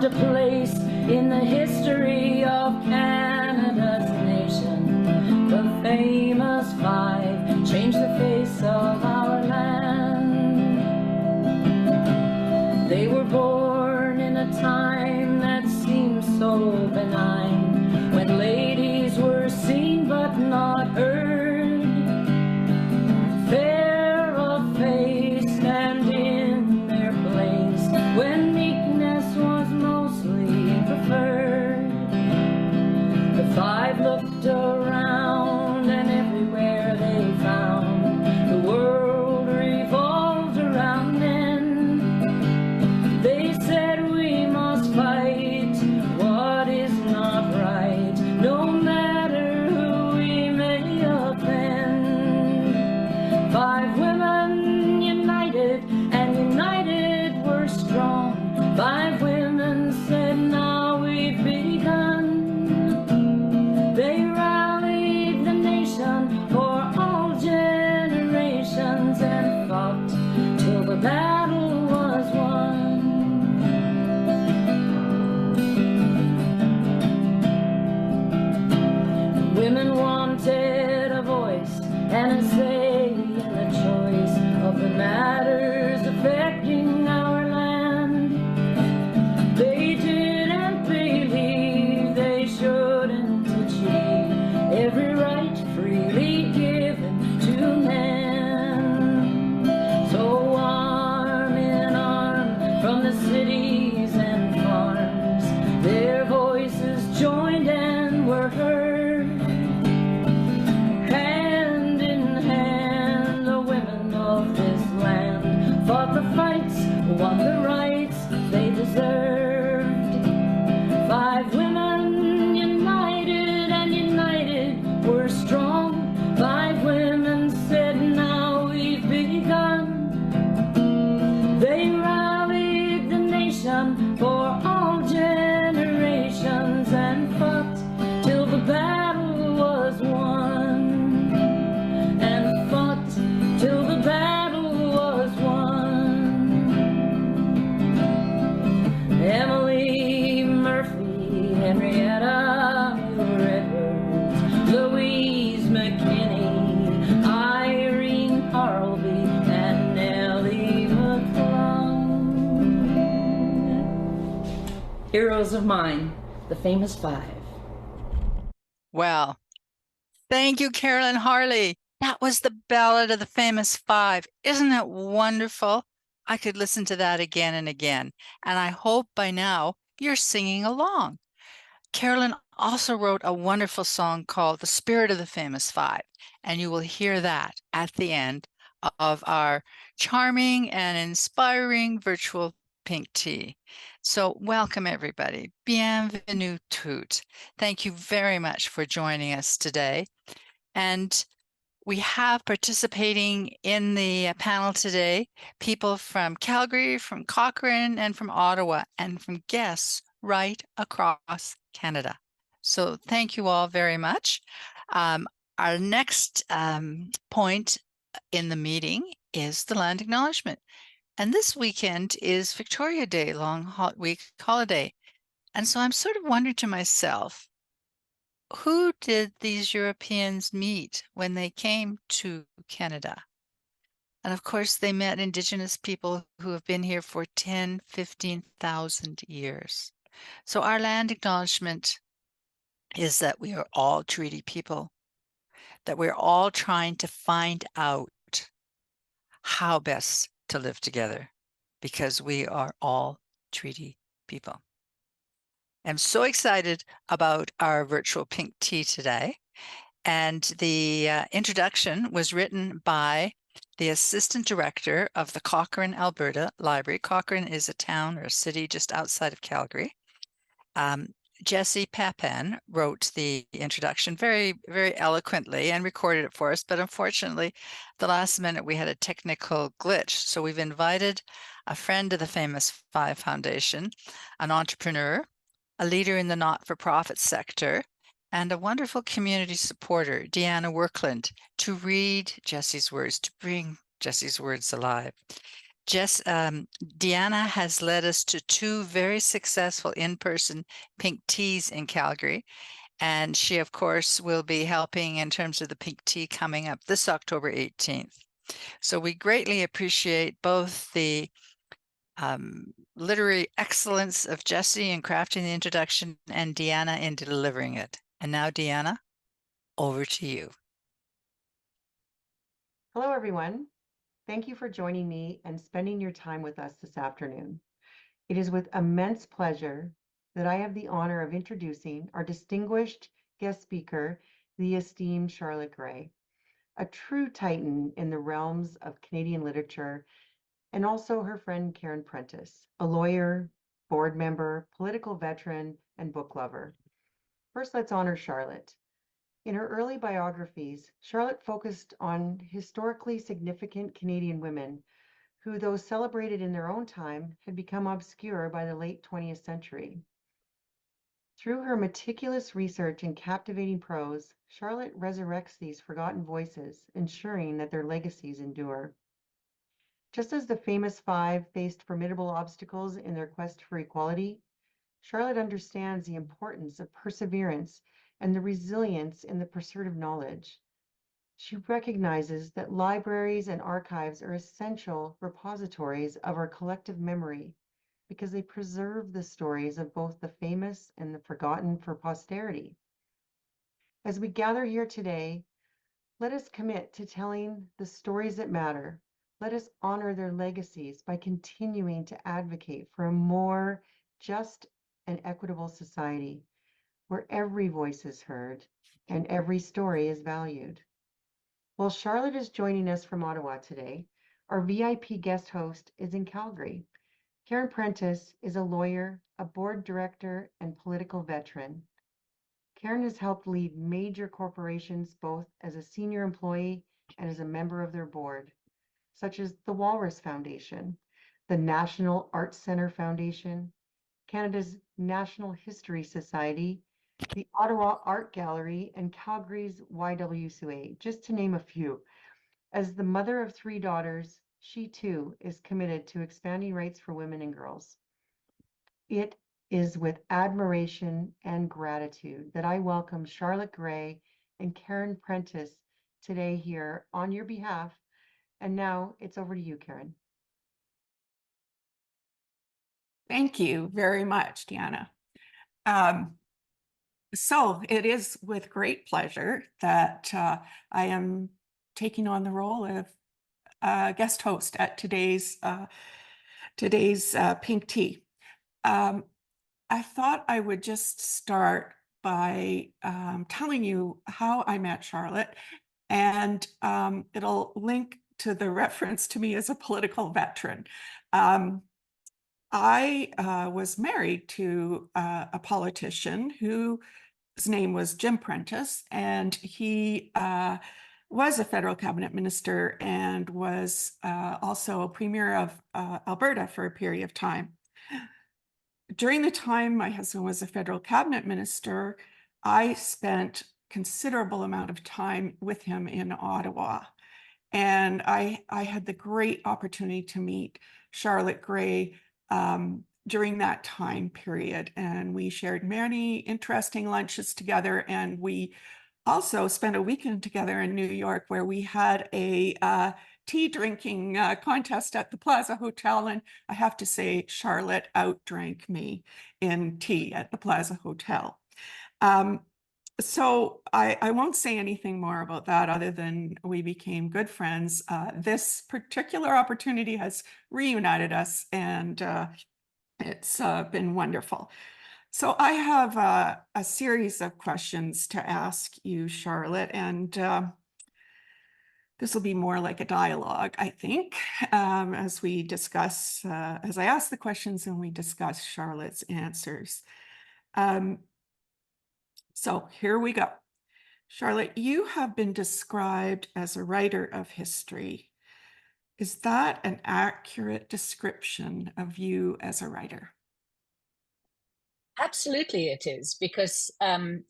carved a place in the history of Canada's nation. The famous five changed the face of our land. They were born in a time that seemed so benign, when ladies were seen but not heard, fair of face and in their place, when meekness was mostly preferred. The five looked around, and everywhere they found the world revolved around men. They said we must fight what is not right, no matter who we may offend. Five women united, and united were strong. Five women said, now we've begun. They rallied the nation for all generations and fought till the battle was won. Women wanted a voice and a say in the choice of the matters affecting our land. They didn't believe they shouldn't achieve every right freely given to men. So arm in arm from the cities and farms, their voices joined and were heard. Hand in hand, the women of this land fought the fights, won the rights they deserved. Five women united, and united were strong. Five women said, now we've begun. They rallied the nation for all generations and fought till the battle was won. And fought till the battle was won. Emily Murphy, Henrietta Edwards, Louise McKinney, Irene Harleby, and Nellie McClung. Heroes of mine, the famous five. Well, thank you, Carolyn Harley. That was the Ballad of the Famous Five. Isn't that wonderful? I could listen to that again and again, and I hope by now you're singing along. Carolyn also wrote a wonderful song called The Spirit of the Famous Five, and you will hear that at the end of our charming and inspiring virtual pink tea. So welcome, everybody. Bienvenue toutes. Thank you very much for joining us today. And we have participating in the panel today people from Calgary, from Cochrane, and from Ottawa, and from guests right across Canada. So thank you all very much. Our next point in the meeting is the land acknowledgement. And this weekend is Victoria Day, long week holiday. And so I'm sort of wondering to myself, who did these Europeans meet when they came to Canada? And of course, they met Indigenous people who have been here for 10, 15,000 years. So our land acknowledgement is that we are all treaty people, that we're all trying to find out how best to live together, because we are all treaty people. I'm so excited about our virtual pink tea today. And the introduction was written by the Assistant Director of the Cochrane, Alberta Library. Cochrane is a town or a city just outside of Calgary. Jessie Papin wrote the introduction very, very eloquently and recorded it for us. But unfortunately, at the last minute, we had a technical glitch. So we've invited a friend of the Famous Five Foundation, an entrepreneur, a leader in the not-for-profit sector, and a wonderful community supporter, Deanna Workland, to read Jessie's words, to bring Jessie's words alive. Deanna has led us to 2 very successful in-person pink teas in Calgary. And she, of course, will be helping in terms of the pink tea coming up this October 18th. So we greatly appreciate both the literary excellence of Jessie in crafting the introduction and Deanna in delivering it. And now, Deanna, over to you. Hello, everyone. Thank you for joining me and spending your time with us this afternoon. It is with immense pleasure that I have the honor of introducing our distinguished guest speaker, the esteemed Charlotte Gray, a true titan in the realms of Canadian literature, and also her friend Karen Prentice, a lawyer, board member, political veteran, and book lover. First, let's honor Charlotte. In her early biographies, Charlotte focused on historically significant Canadian women who, though celebrated in their own time, had become obscure by the late 20th century. Through her meticulous research and captivating prose, Charlotte resurrects these forgotten voices, ensuring that their legacies endure. Just as the famous 5 faced formidable obstacles in their quest for equality, Charlotte understands the importance of perseverance and the resilience in the pursuit of knowledge. She recognizes that libraries and archives are essential repositories of our collective memory because they preserve the stories of both the famous and the forgotten for posterity. As we gather here today, let us commit to telling the stories that matter. Let us honor their legacies by continuing to advocate for a more just and equitable society where every voice is heard and every story is valued. While Charlotte is joining us from Ottawa today, our VIP guest host is in Calgary. Karen Prentice is a lawyer, a board director, and political veteran. Karen has helped lead major corporations both as a senior employee and as a member of their board, such as the Walrus Foundation, the National Arts Centre Foundation, Canada's National History Society, the Ottawa Art Gallery, and Calgary's YWCA, just to name a few. As the mother of 3 daughters, she too is committed to expanding rights for women and girls. It is with admiration and gratitude that I welcome Charlotte Gray and Karen Prentice today here on your behalf. And now it's over to you, Karen. Thank you very much, Deanna. So it is with great pleasure that I am taking on the role of guest host at today's Pink Tea. I thought I would just start by telling you how I met Charlotte, and it'll link to the reference to me as a political veteran. I was married to a politician whose name was Jim Prentice, and he was a federal cabinet minister and was also a premier of Alberta for a period of time. During the time my husband was a federal cabinet minister, I spent considerable amount of time with him in Ottawa. And I had the great opportunity to meet Charlotte Gray during that time period. And we shared many interesting lunches together. And we also spent a weekend together in New York where we had a tea drinking contest at the Plaza Hotel. And I have to say, Charlotte outdrank me in tea at the Plaza Hotel. So I won't say anything more about that other than we became good friends. This particular opportunity has reunited us, and it's been wonderful. So I have a series of questions to ask you, Charlotte, and this will be more like a dialogue, I think, as we discuss, as I ask the questions and we discuss Charlotte's answers. So here we go. Charlotte, you have been described as a writer of history. Is that an accurate description of you as a writer? Absolutely it is, because the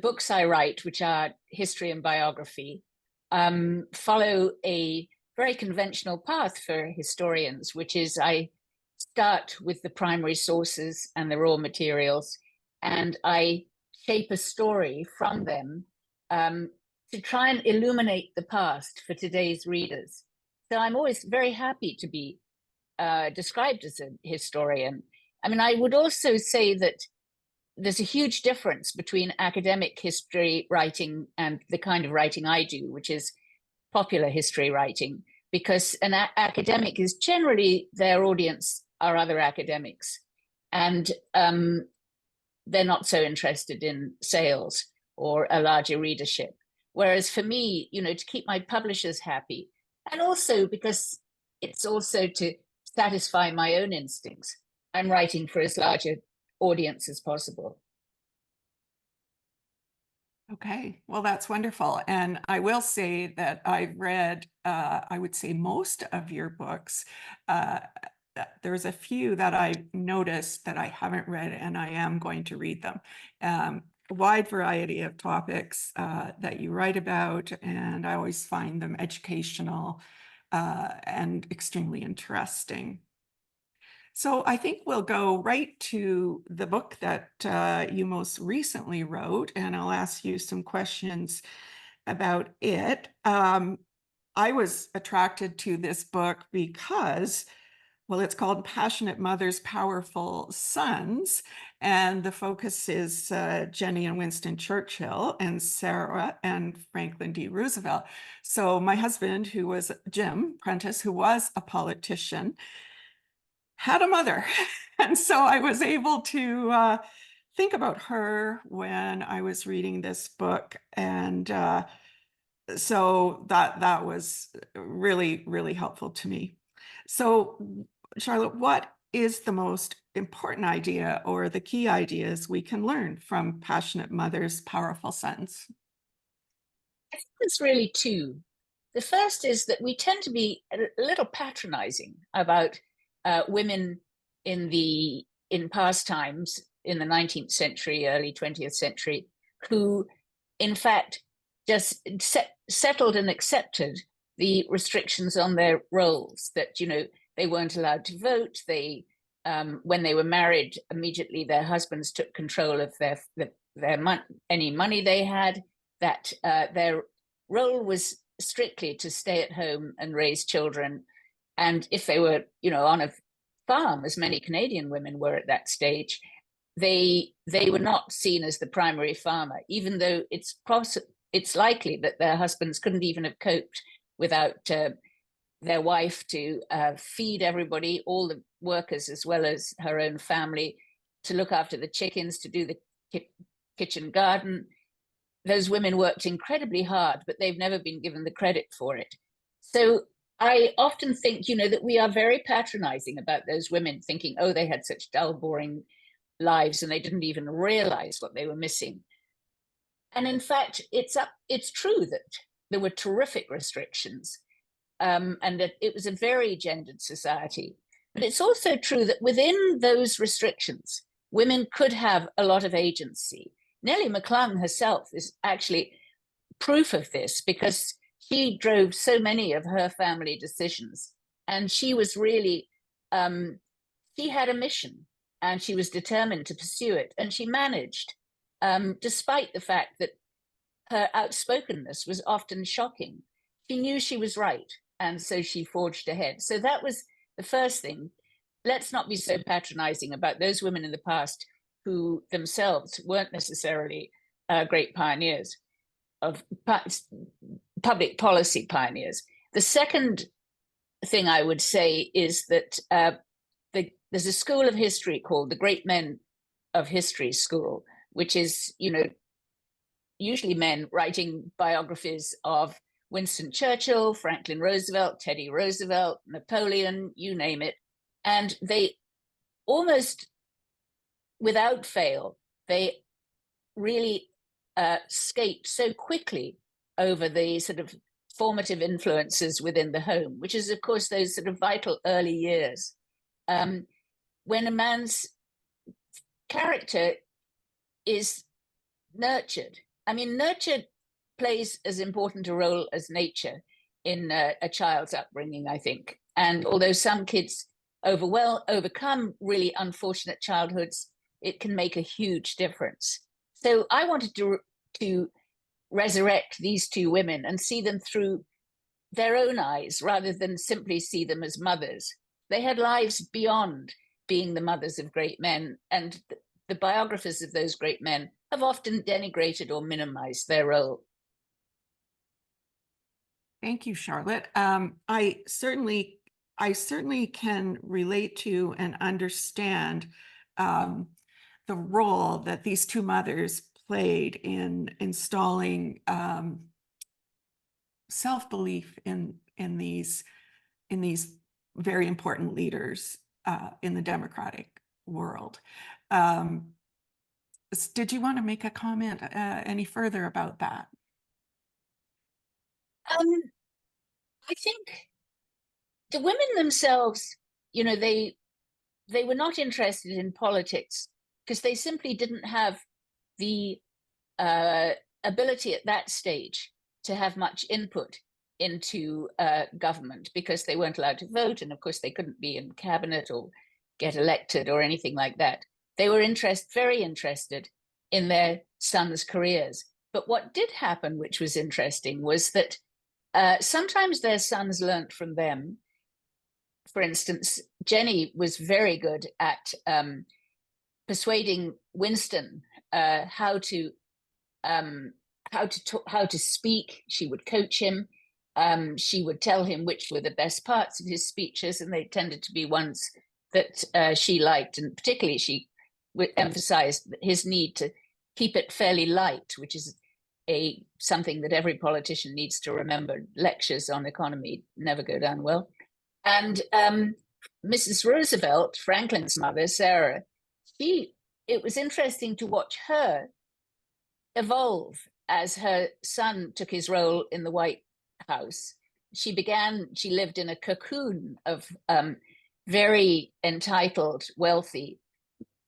books I write, which are history and biography, follow a very conventional path for historians, which is I start with the primary sources and the raw materials, and I shape a story from them to try and illuminate the past for today's readers. So I'm always very happy to be described as a historian. I mean, I would also say that there's a huge difference between academic history writing and the kind of writing I do, which is popular history writing, because an academic is generally, their audience are other academics, and they're not so interested in sales or a larger readership. Whereas for me, to keep my publishers happy, and also because it's also to satisfy my own instincts, I'm writing for as large an audience as possible. Okay, well, that's wonderful. And I will say that I've read, I would say, most of your books. There's a few that I noticed that I haven't read, and I am going to read them. A wide variety of topics that you write about, and I always find them educational and extremely interesting. So I think we'll go right to the book that you most recently wrote, and I'll ask you some questions about it. I was attracted to this book because, well, it's called Passionate Mothers, Powerful Sons, and the focus is Jennie and Winston Churchill and Sara and Franklin D. Roosevelt. So my husband, who was Jim Prentice, who was a politician, had a mother. And so I was able to think about her when I was reading this book. And so that was really, really helpful to me. So, Charlotte, what is the most important idea or the key ideas we can learn from Passionate Mothers, Powerful Sons? I think there's really two. The first is that we tend to be a little patronizing about women in past times, in the 19th century, early 20th century, who in fact just settled and accepted the restrictions on their roles, that they weren't allowed to vote. They when they were married, immediately their husbands took control of any money they had, that their role was strictly to stay at home and raise children. And if they were, on a farm, as many Canadian women were at that stage, they were not seen as the primary farmer, even though it's likely that their husbands couldn't even have coped without their wife to feed everybody, all the workers, as well as her own family, to look after the chickens, to do the kitchen garden. Those women worked incredibly hard, but they've never been given the credit for it. So I often think, that we are very patronizing about those women, thinking, oh, they had such dull, boring lives, and they didn't even realize what they were missing. And in fact, it's true that there were terrific restrictions, and that it was a very gendered society. But it's also true that within those restrictions, women could have a lot of agency. Nellie McClung herself is actually proof of this, because she drove so many of her family decisions, and she was really, she had a mission, and she was determined to pursue it, and she managed, despite the fact that her outspokenness was often shocking. She knew she was right, and so she forged ahead. So that was the first thing. Let's not be so patronizing about those women in the past who themselves weren't necessarily great pioneers, of public policy pioneers. The second thing I would say is that there's a school of history called the Great Men of History School, which is, usually men writing biographies of Winston Churchill, Franklin Roosevelt, Teddy Roosevelt, Napoleon, you name it. And they almost without fail, they really skate so quickly over the sort of formative influences within the home, which is, of course, those sort of vital early years. When a man's character is nurtured, I mean, nurture plays as important a role as nature. in a child's upbringing, I think. And although some kids overcome really unfortunate childhoods, it can make a huge difference. So I wanted to resurrect these two women and see them through their own eyes rather than simply see them as mothers. They had lives beyond being the mothers of great men, and the biographers of those great men have often denigrated or minimized their role. Thank you, Charlotte. I certainly can relate to and understand the role that these two mothers played in installing self-belief in these very important leaders in the democratic world. Did you want to make a comment any further about that? I think the women themselves, they were not interested in politics because they simply didn't have the ability at that stage to have much input into government, because they weren't allowed to vote, and of course they couldn't be in cabinet or get elected or anything like that. They were very interested in their sons' careers. But what did happen, which was interesting, was that sometimes their sons learnt from them. For instance, Jennie was very good at persuading Winston how to speak. She would coach him. She would tell him which were the best parts of his speeches, and they tended to be ones that she liked. And particularly, she emphasized his need to keep it fairly light, which is something that every politician needs to remember. Lectures on economy never go down well. And Mrs. Roosevelt, Franklin's mother, Sara, it was interesting to watch her evolve as her son took his role in the White House. She lived in a cocoon of very entitled, wealthy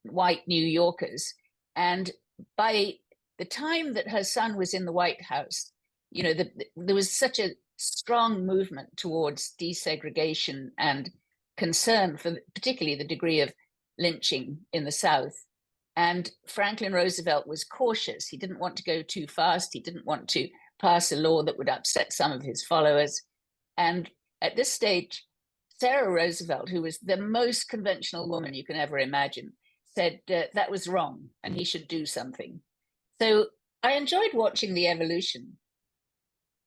white New Yorkers. And by the time that her son was in the White House, there was such a strong movement towards desegregation and concern for particularly the degree of lynching in the South. And Franklin Roosevelt was cautious. He didn't want to go too fast. He didn't want to pass a law that would upset some of his followers. And at this stage, Sara Roosevelt, who was the most conventional woman you can ever imagine, said that was wrong and he should do something. So I enjoyed watching the evolution.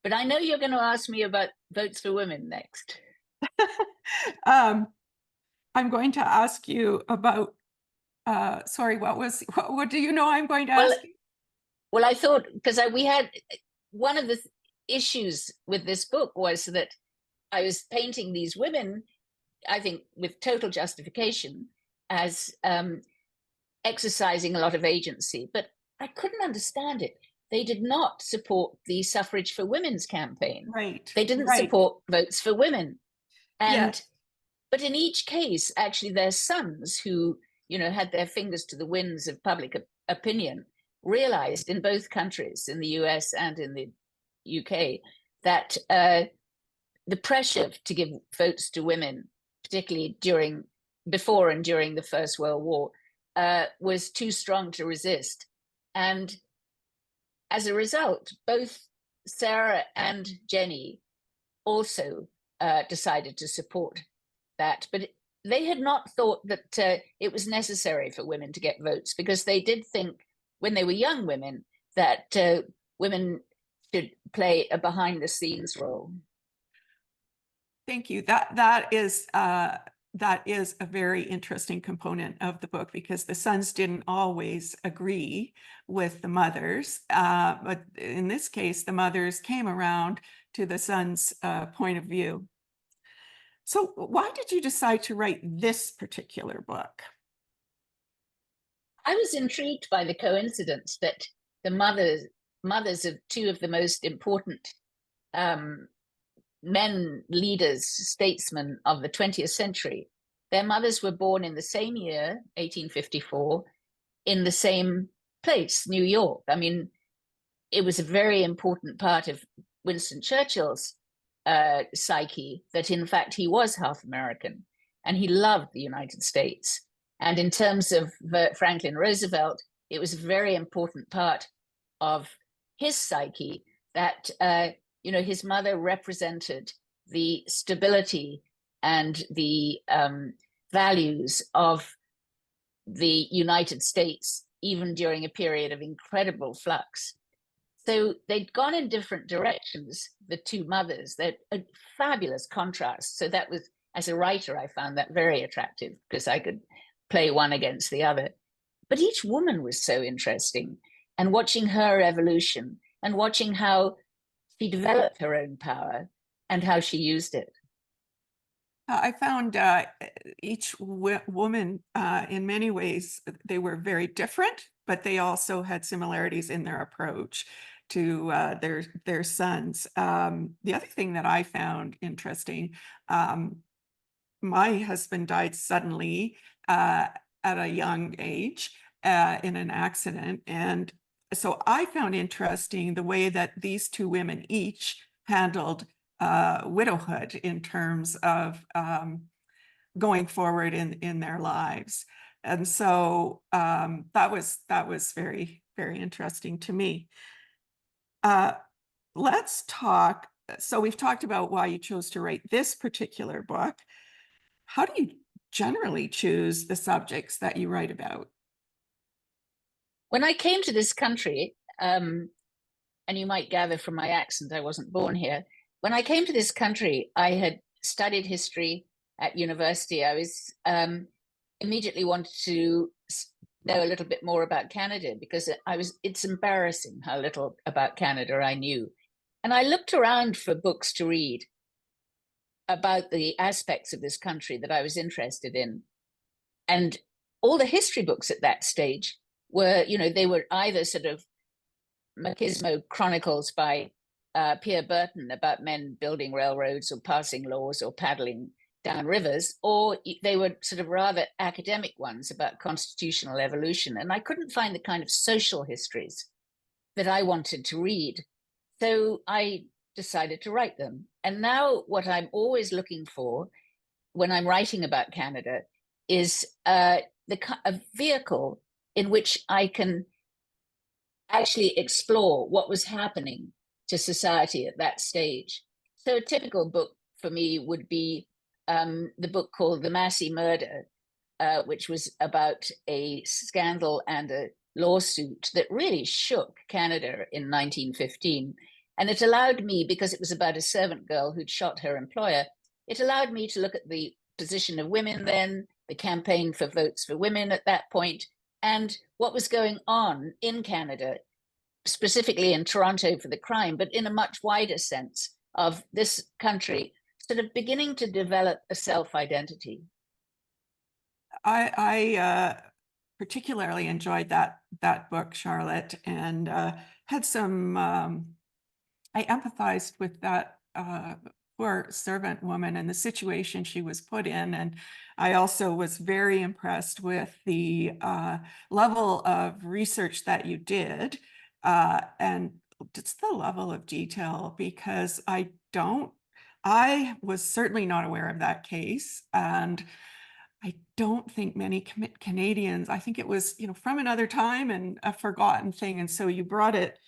But I know you're going to ask me about votes for women next. I'm going to ask you about, sorry, what do you know I'm going to ask you? Well, I thought, because we had, one of the issues with this book was that I was painting these women, I think with total justification, as exercising a lot of agency, but I couldn't understand it. They did not support the suffrage for women's campaign. Right. They didn't support votes for women. And but in each case, actually, their sons, who had their fingers to the winds of public opinion, realized in both countries, in the US and in the UK, that the pressure to give votes to women, particularly before and during the First World War, was too strong to resist. And as a result, both Sara and Jennie also decided to support that. But they had not thought that it was necessary for women to get votes, because they did think, when they were young women, that women should play a behind-the-scenes role. Thank you. That is a very interesting component of the book, because the sons didn't always agree with the mothers. But in this case, the mothers came around to the sons' point of view. So why did you decide to write this particular book? I was intrigued by the coincidence that the mothers of two of the most important men, leaders, statesmen of the 20th century, their mothers were born in the same year, 1854, in the same place, New York. I mean, it was a very important part of Winston Churchill's psyche that in fact he was half American and he loved the United States. And in terms of Franklin Roosevelt, it was a very important part of his psyche that his mother represented the stability and the values of the United States, even during a period of incredible flux. So they'd gone in different directions, the two mothers. They're a fabulous contrast. So that was, as a writer, I found that very attractive because I could play one against the other. But each woman was so interesting, and watching her evolution and watching how she developed her own power and how she used it. I found each woman, in many ways, they were very different, but they also had similarities in their approach to their sons. The other thing that I found interesting, my husband died suddenly at a young age in an accident. And so I found interesting the way that these two women each handled widowhood in terms of going forward in their lives. And so that was very, very interesting to me. Let's talk. So we've talked about why you chose to write this particular book. How do you generally choose the subjects that you write about? When I came to this country, and you might gather from my accent, I wasn't born here. When I came to this country, I had studied history at university. I was immediately wanted to know a little bit more about Canada because it's embarrassing how little about Canada I knew. And I looked around for books to read about the aspects of this country that I was interested in. And all the history books at that stage were, they were either sort of machismo chronicles by Pierre Burton about men building railroads or passing laws or paddling down rivers, or they were sort of rather academic ones about constitutional evolution. And I couldn't find the kind of social histories that I wanted to read. So I decided to write them. And now what I'm always looking for when I'm writing about Canada is a vehicle in which I can actually explore what was happening to society at that stage. So a typical book for me would be the book called The Massey Murder, which was about a scandal and a lawsuit that really shook Canada in 1915. And it allowed me, because it was about a servant girl who'd shot her employer, it allowed me to look at the position of women then, the campaign for votes for women at that point, and what was going on in Canada, specifically in Toronto for the crime, but in a much wider sense of this country sort of beginning to develop a self-identity. I particularly enjoyed that book, Charlotte, and had some. I empathized with that poor servant woman and the situation she was put in, and I also was very impressed with the level of research that you did, and just the level of detail, because I was certainly not aware of that case, and I don't think many Canadians, I think it was, from another time and a forgotten thing. And so you brought it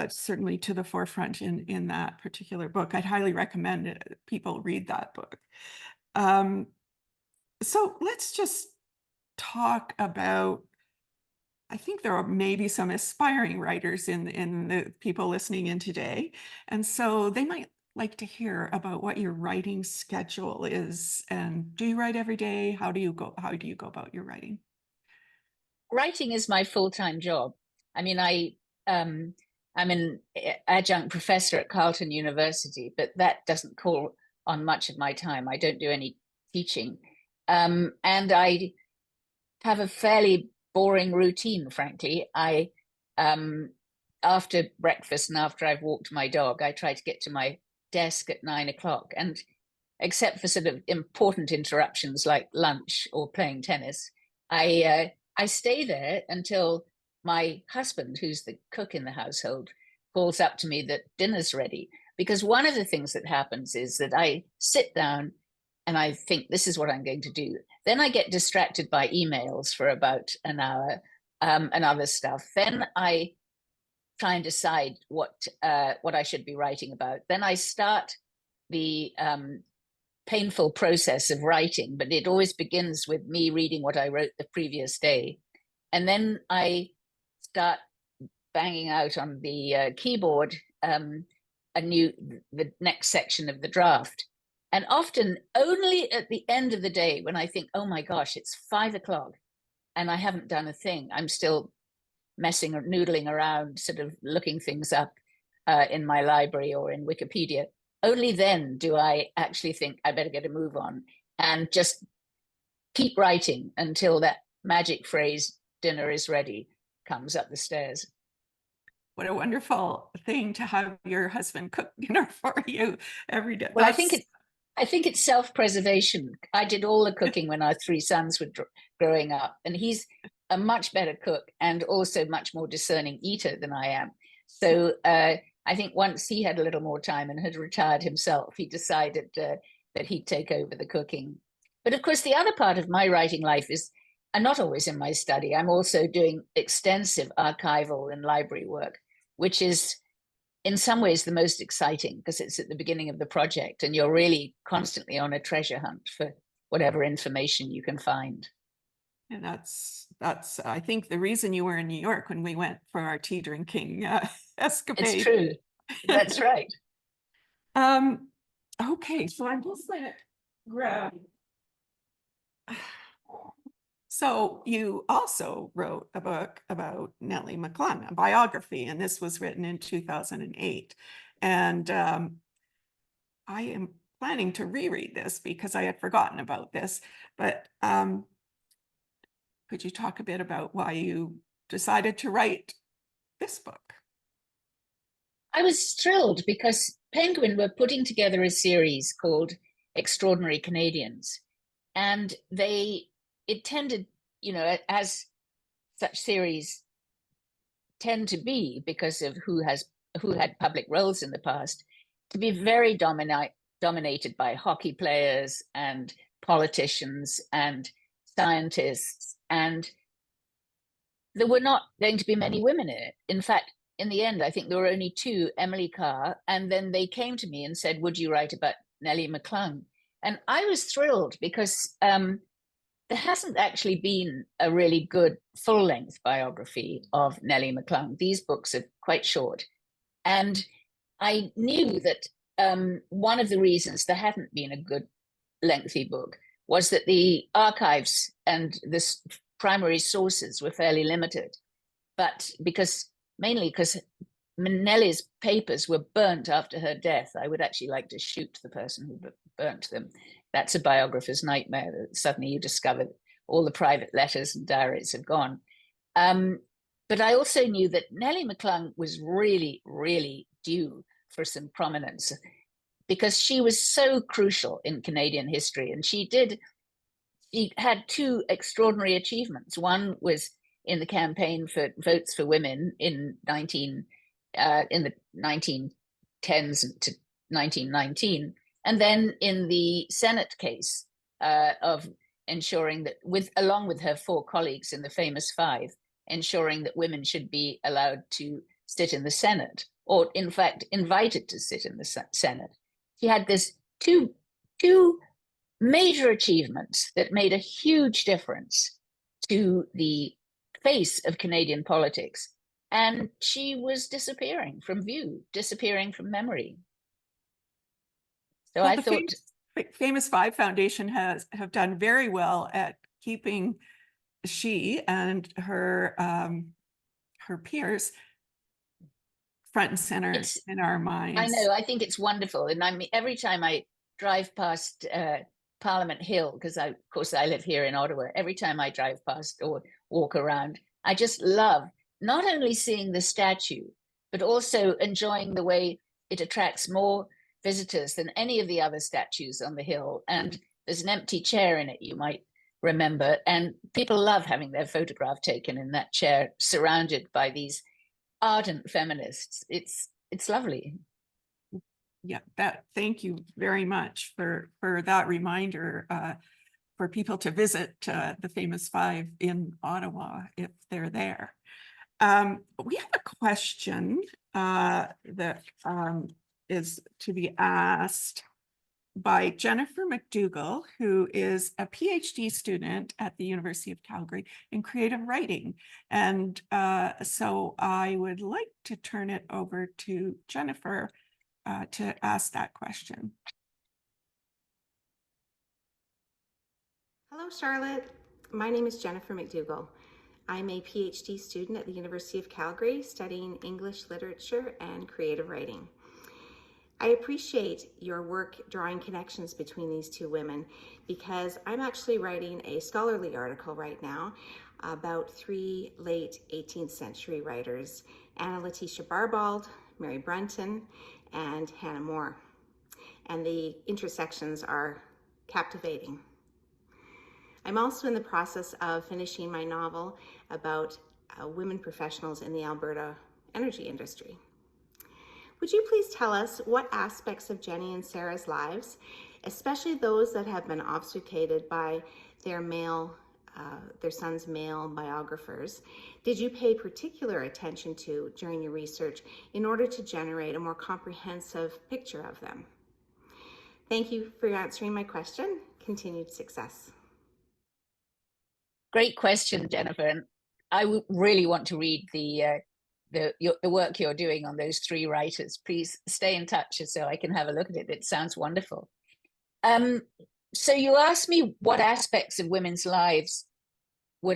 certainly to the forefront in that particular book. I'd highly recommend it. People read that book. So let's just talk about, I think there are maybe some aspiring writers in the people listening in today. And so they might like to hear about what your writing schedule is. And do you write every day? How do you go about your writing? Writing is my full-time job. I mean, I'm an adjunct professor at Carleton University, but that doesn't call on much of my time. I don't do any teaching. And I have a fairly boring routine, frankly. After breakfast and after I've walked my dog, I try to get to my desk at 9 o'clock. And except for sort of important interruptions like lunch or playing tennis, I stay there until my husband, who's the cook in the household, calls up to me that dinner's ready. because one of the things that happens is that I sit down and I think this is what I'm going to do. Then I get distracted by emails for about an hour and other stuff. Then I try and decide what I should be writing about. Then I start the painful process of writing, but it always begins with me reading what I wrote the previous day. And then I start banging out on the keyboard the next section of the draft. And often only at the end of the day, when I think, oh my gosh, it's 5 o'clock and I haven't done a thing, I'm still messing or noodling around, sort of looking things up in my library or in Wikipedia. Only then do I actually think I better get a move on and just keep writing until that magic phrase, dinner is ready, comes up the stairs. What a wonderful thing to have your husband cook dinner for you every day. Well, I think it's self-preservation. I did all the cooking when our 3 sons were growing up, and he's a much better cook and also much more discerning eater than I am. So I think once he had a little more time and had retired himself, he decided that he'd take over the cooking. But of course, the other part of my writing life is I'm not always in my study. I'm also doing extensive archival and library work, which is in some ways the most exciting because it's at the beginning of the project and you're really constantly on a treasure hunt for whatever information you can find. And that's I think the reason you were in New York when we went for our tea drinking escapade. It's true. That's right. Okay, so I'm just going to grab. So you also wrote a book about Nellie McClung, a biography, and this was written in 2008. And I am planning to reread this because I had forgotten about this. But could you talk a bit about why you decided to write this book? I was thrilled because Penguin were putting together a series called Extraordinary Canadians. And it tended, as such series tend to be because of who had public roles in the past, to be very dominated by hockey players and politicians and scientists. And there were not going to be many women in it. In fact, in the end, I think there were only 2, Emily Carr, and then they came to me and said, would you write about Nellie McClung? And I was thrilled because there hasn't actually been a really good full-length biography of Nellie McClung. These books are quite short. And I knew that one of the reasons there hadn't been a good lengthy book was that the archives and the primary sources were fairly limited. But mainly because Nellie's papers were burnt after her death. I would actually like to shoot the person who burnt them. That's a biographer's nightmare, that suddenly you discover all the private letters and diaries have gone. But I also knew that Nellie McClung was really, really due for some prominence because she was so crucial in Canadian history. And she had 2 extraordinary achievements. One was in the campaign for votes for women in the 1910s to 1919, and then in the Senate case of ensuring that, along with her 4 colleagues in the famous 5, ensuring that women should be allowed to sit in the Senate, or in fact invited to sit in the Senate. She had this two major achievements that made a huge difference to the face of Canadian politics. And she was disappearing from view, disappearing from memory. So I thought Famous 5 Foundation have done very well at keeping she and her peers front and center in our minds. I know, I think it's wonderful. And every time I drive past Parliament Hill, because of course I live here in Ottawa, every time I drive past or walk around, I just love not only seeing the statue, but also enjoying the way it attracts more visitors than any of the other statues on the hill. And there's an empty chair in it, you might remember, and people love having their photograph taken in that chair, surrounded by these ardent feminists. It's lovely. Yeah, thank you very much for that reminder, for people to visit the Famous Five in Ottawa if they're there. We have a question that is to be asked by Jennifer McDougall, who is a PhD student at the University of Calgary in creative writing. And so I would like to turn it over to Jennifer to ask that question. Hello, Charlotte. My name is Jennifer McDougall. I'm a PhD student at the University of Calgary studying English literature and creative writing. I appreciate your work drawing connections between these two women because I'm actually writing a scholarly article right now about three late 18th century writers, Anna Letitia Barbald, Mary Brunton, and Hannah More. And the intersections are captivating. I'm also in the process of finishing my novel about women professionals in the Alberta energy industry. Would you please tell us what aspects of Jennie and Sara's lives, especially those that have been obfuscated by their son's male biographers, did you pay particular attention to during your research in order to generate a more comprehensive picture of them? Thank you for answering my question. Continued success. Great question, Jennifer. And I really want to read the work you're doing on those three writers. Please stay in touch so I can have a look at it. It sounds wonderful. So you asked me what aspects of women's lives was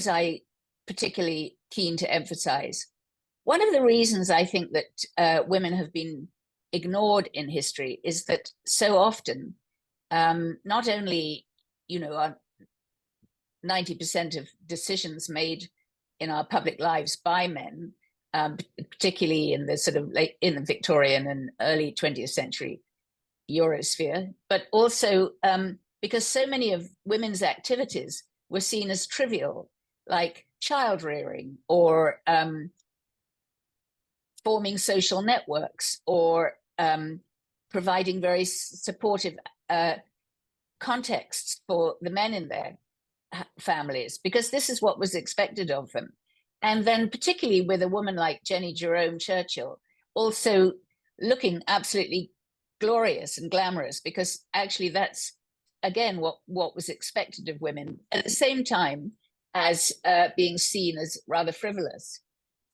I particularly keen to emphasize. One of the reasons I think that women have been ignored in history is that so often, not only, are 90% of decisions made in our public lives by men, particularly in the sort of in the Victorian and early 20th century Eurosphere, but also because so many of women's activities were seen as trivial, like child rearing or forming social networks or providing very supportive contexts for the men in their families, because this is what was expected of them. And then particularly with a woman like Jennie, Jerome, Churchill, also looking absolutely glorious and glamorous, because actually that's, again, what was expected of women at the same time as being seen as rather frivolous.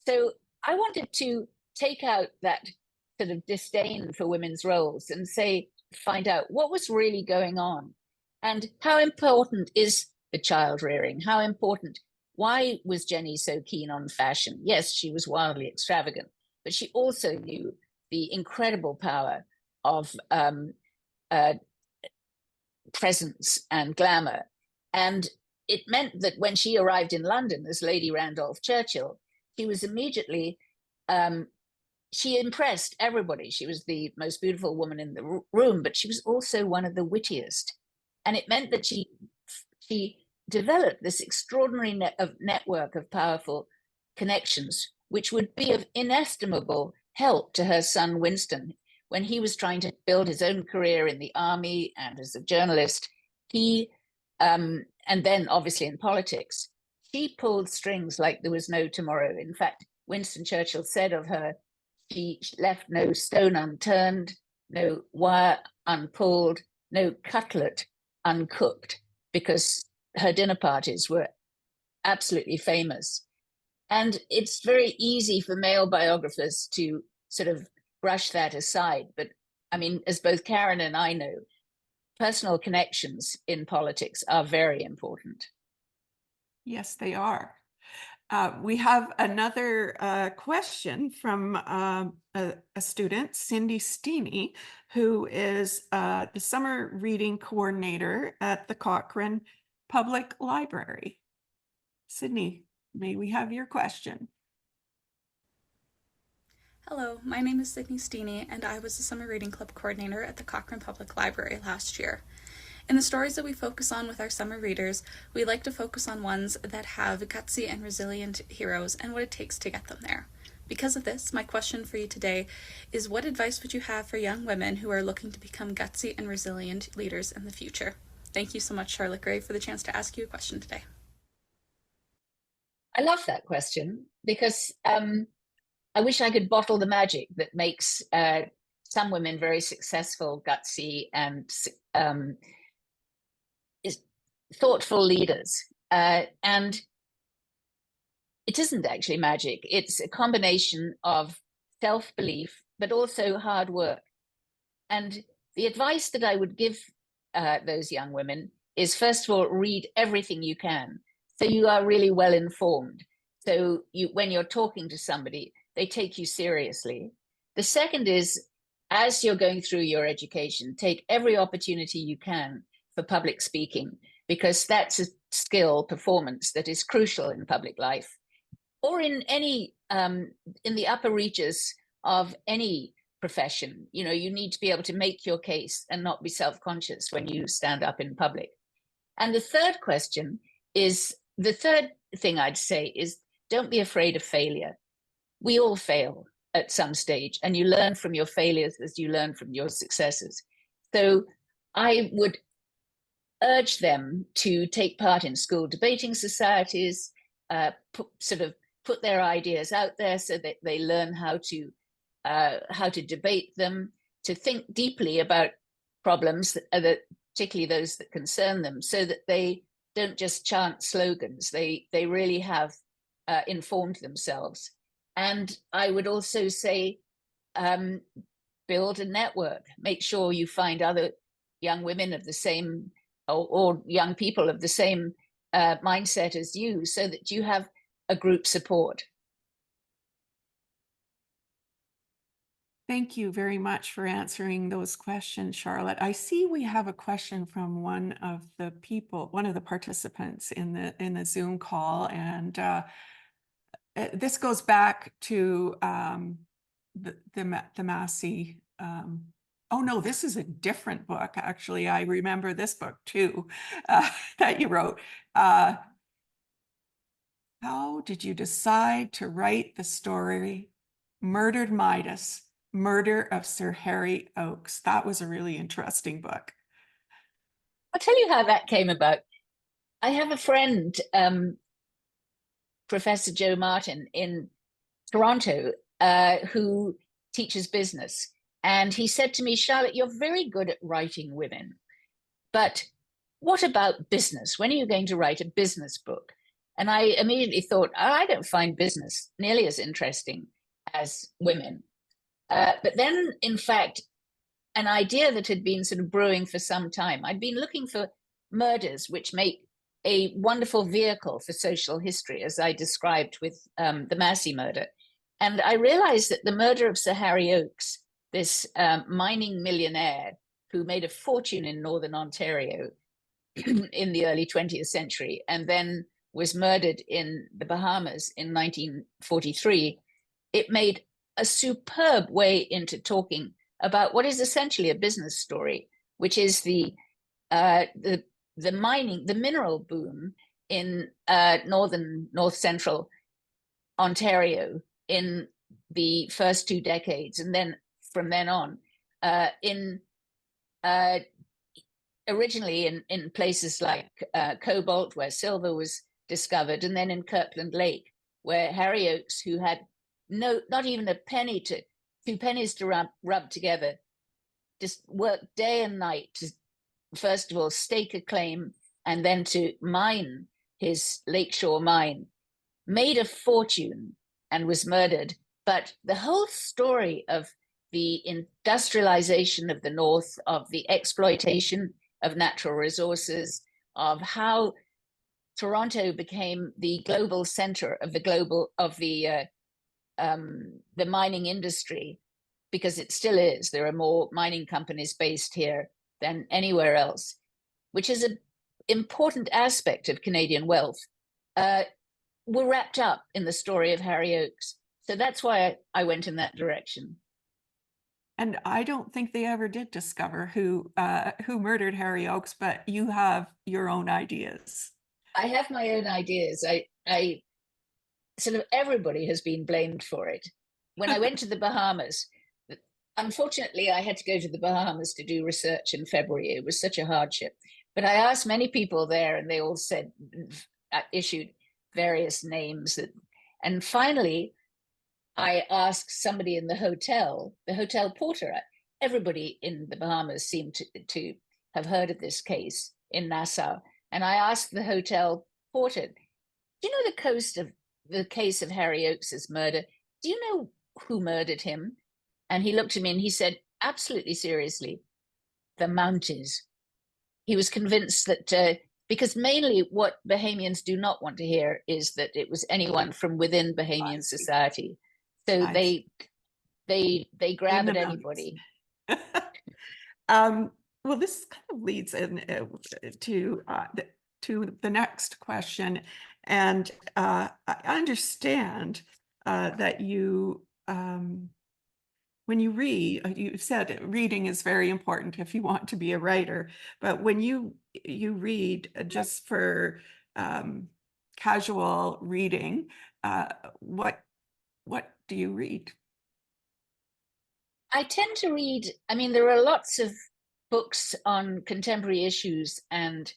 So I wanted to take out that sort of disdain for women's roles and find out what was really going on and how important is the child rearing, how important, why was Jennie so keen on fashion? Yes, she was wildly extravagant, but she also knew the incredible power of presence and glamour. And it meant that when she arrived in London as Lady Randolph Churchill, she was immediately, she impressed everybody. She was the most beautiful woman in the room, but she was also one of the wittiest. And it meant that she developed this extraordinary network of powerful connections, which would be of inestimable help to her son Winston when he was trying to build his own career in the army and as a journalist. He and then obviously in politics, she pulled strings like there was no tomorrow. In fact, Winston Churchill said of her, she left no stone unturned, no wire unpulled, no cutlet uncooked, because her dinner parties were absolutely famous. And it's very easy for male biographers to sort of brush that aside. But I mean, as both Karen and I know, personal connections in politics are very important. Yes, they are. We have another question from a student, Cindy Steeney, who is the summer reading coordinator at the Cochrane Public Library. Sydney, may we have your question? Hello, my name is Sydney Steeney, and I was the Summer Reading Club coordinator at the Cochrane Public Library last year. In the stories that we focus on with our summer readers, we like to focus on ones that have gutsy and resilient heroes and what it takes to get them there. Because of this, my question for you today is, what advice would you have for young women who are looking to become gutsy and resilient leaders in the future? Thank you so much, Charlotte Gray, for the chance to ask you a question today. I love that question because I wish I could bottle the magic that makes some women very successful, gutsy, and thoughtful leaders. And it isn't actually magic. It's a combination of self-belief, but also hard work. And the advice that I would give those young women is, first of all, read everything you can, so you are really well informed. So when you're talking to somebody, they take you seriously. The second is, as you're going through your education, take every opportunity you can for public speaking, because that's a skill, performance that is crucial in public life, or in any, in the upper reaches of any profession. You know, you need to be able to make your case and not be self-conscious when you stand up in public. And the third thing I'd say is, don't be afraid of failure. We all fail at some stage, and you learn from your failures as you learn from your successes. So I would urge them to take part in school debating societies, put their ideas out there so that they learn how to debate them, to think deeply about problems that particularly those that concern them, so that they don't just chant slogans. They really have informed themselves. And I would also say, build a network. Make sure you find other young women of the same, or young people of the same mindset as you, so that you have a group support. Thank you very much for answering those questions, Charlotte. I see we have a question from one of the participants in the Zoom call, and this goes back to the Massey. Oh no, this is a different book. Actually, I remember this book too, that you wrote. How did you decide to write the story Murdered Midas, Murder of Sir Harry Oakes? That was a really interesting book. I'll tell you how that came about. I have a friend, Professor Joe Martin in Toronto, who teaches business. And he said to me, Charlotte, you're very good at writing women, but what about business? When are you going to write a business book? And I immediately thought, I don't find business nearly as interesting as women. But then, in fact, an idea that had been sort of brewing for some time, I'd been looking for murders which make a wonderful vehicle for social history, as I described with the Massey murder. And I realized that the murder of Sir Harry Oakes, this mining millionaire who made a fortune in Northern Ontario in the early 20th century, and then was murdered in the Bahamas in 1943, it made a superb way into talking about what is essentially a business story, which is the mining, the mineral boom in north central Ontario in the first 2 decades, and then from then on, originally in places like Cobalt, where silver was discovered, and then in Kirkland Lake, where Harry Oakes, who had not even two pennies to rub together, just worked day and night to, first of all, stake a claim, and then to mine his lakeshore mine, made a fortune and was murdered. But the whole story of the industrialization of the North, of the exploitation of natural resources, of how Toronto became the global center of the mining industry, because it still is. There are more mining companies based here than anywhere else, which is an important aspect of Canadian wealth, were wrapped up in the story of Harry Oakes. So that's why I went in that direction. And I don't think they ever did discover who murdered Harry Oakes, but you have your own ideas. I have my own ideas. I sort of, everybody has been blamed for it. when I went to the Bahamas, unfortunately, I had to go to the Bahamas to do research in February. It was such a hardship. But I asked many people there, and they all said, issued various names. And finally, I asked somebody in the hotel porter. Everybody in the Bahamas seemed to have heard of this case in Nassau. And I asked the hotel porter, do you know the case of Harry Oakes's murder? Do you know who murdered him? And he looked at me and he said, absolutely seriously, the Mounties. He was convinced that, because mainly what Bahamians do not want to hear is that it was anyone from within Bahamian society. So they grab at anybody. Well, this kind of leads in to the next question. And I understand that you, when you read, you said reading is very important if you want to be a writer. But when you read just for casual reading, what do you read? I tend to read, I mean, there are lots of books on contemporary issues and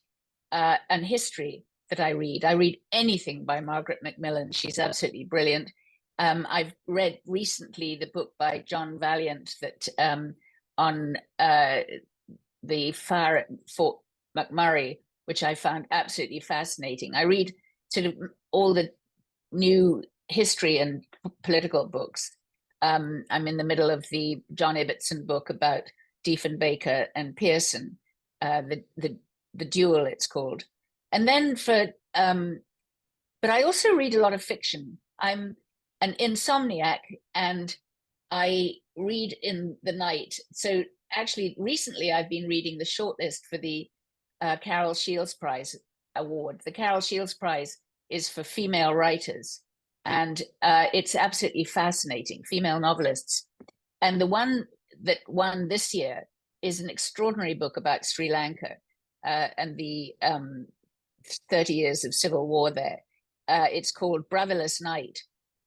history that I read. I read anything by Margaret Macmillan. She's absolutely brilliant. I've read recently the book by John Valiant that on the fire at Fort McMurray, which I found absolutely fascinating. I read sort of all the new history and political books. I'm in the middle of the John Ibbotson book about Diefenbaker and Pearson, the duel it's called. And then but I also read a lot of fiction. I'm an insomniac and I read in the night. So actually recently I've been reading the shortlist for the Carol Shields Prize Award. The Carol Shields Prize is for female writers. And it's absolutely fascinating, female novelists. And the one that won this year is an extraordinary book about Sri Lanka and the 30 years of civil war there. It's called Bravilous Night.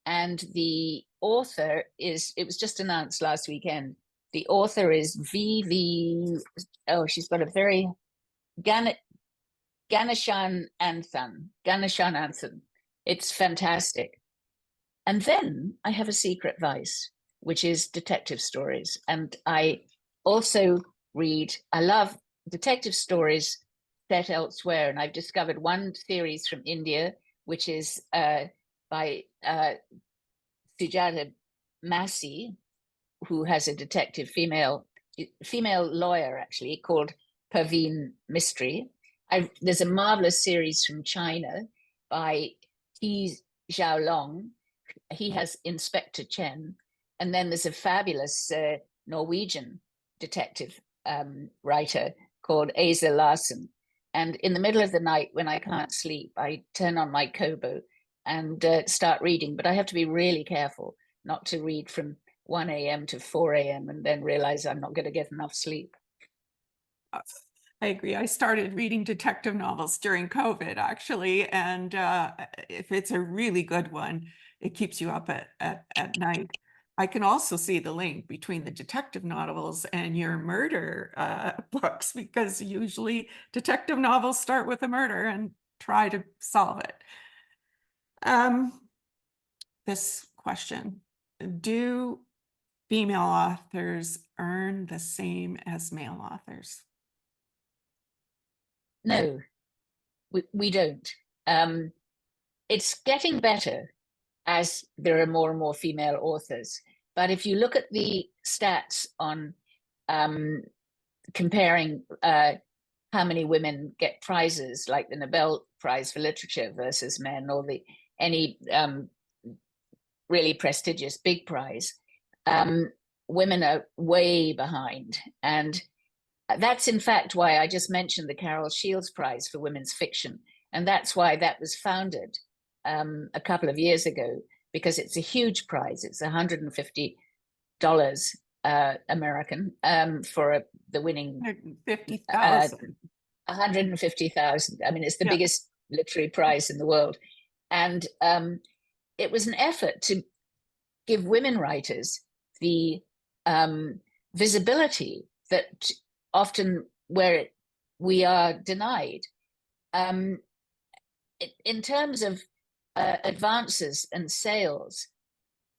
And the author it was just announced last weekend. The author is she's got a very Ganeshan Anthan. It's fantastic. And then I have a secret vice, which is detective stories. And I also I love detective stories set elsewhere. And I've discovered one series from India, which is by Sujata Massey, who has a detective female lawyer, actually, called Parveen Mystery. There's a marvelous series from China by T. Xiaolong. He has Inspector Chen. And then there's a fabulous Norwegian detective writer called Asa Larsen. And in the middle of the night, when I can't sleep, I turn on my Kobo and start reading. But I have to be really careful not to read from 1 a.m. to 4 a.m. and then realize I'm not going to get enough sleep. I agree. I started reading detective novels during COVID, actually. And if it's a really good one, it keeps you up at night. I can also see the link between the detective novels and your murder books, because usually detective novels start with a murder and try to solve it. This question, do female authors earn the same as male authors? No, we don't. It's getting better as there are more and more female authors. But if you look at the stats on comparing how many women get prizes, like the Nobel Prize for Literature versus men, or any really prestigious big prize, women are way behind. And that's in fact why I just mentioned the Carol Shields Prize for Women's Fiction. And that's why that was founded a couple of years ago, because it's a huge prize. It's $150 American for the winning 150,000. 150,000. I mean, it's the biggest literary prize in the world. And it was an effort give women writers the visibility that often we are denied. In terms of advances and sales,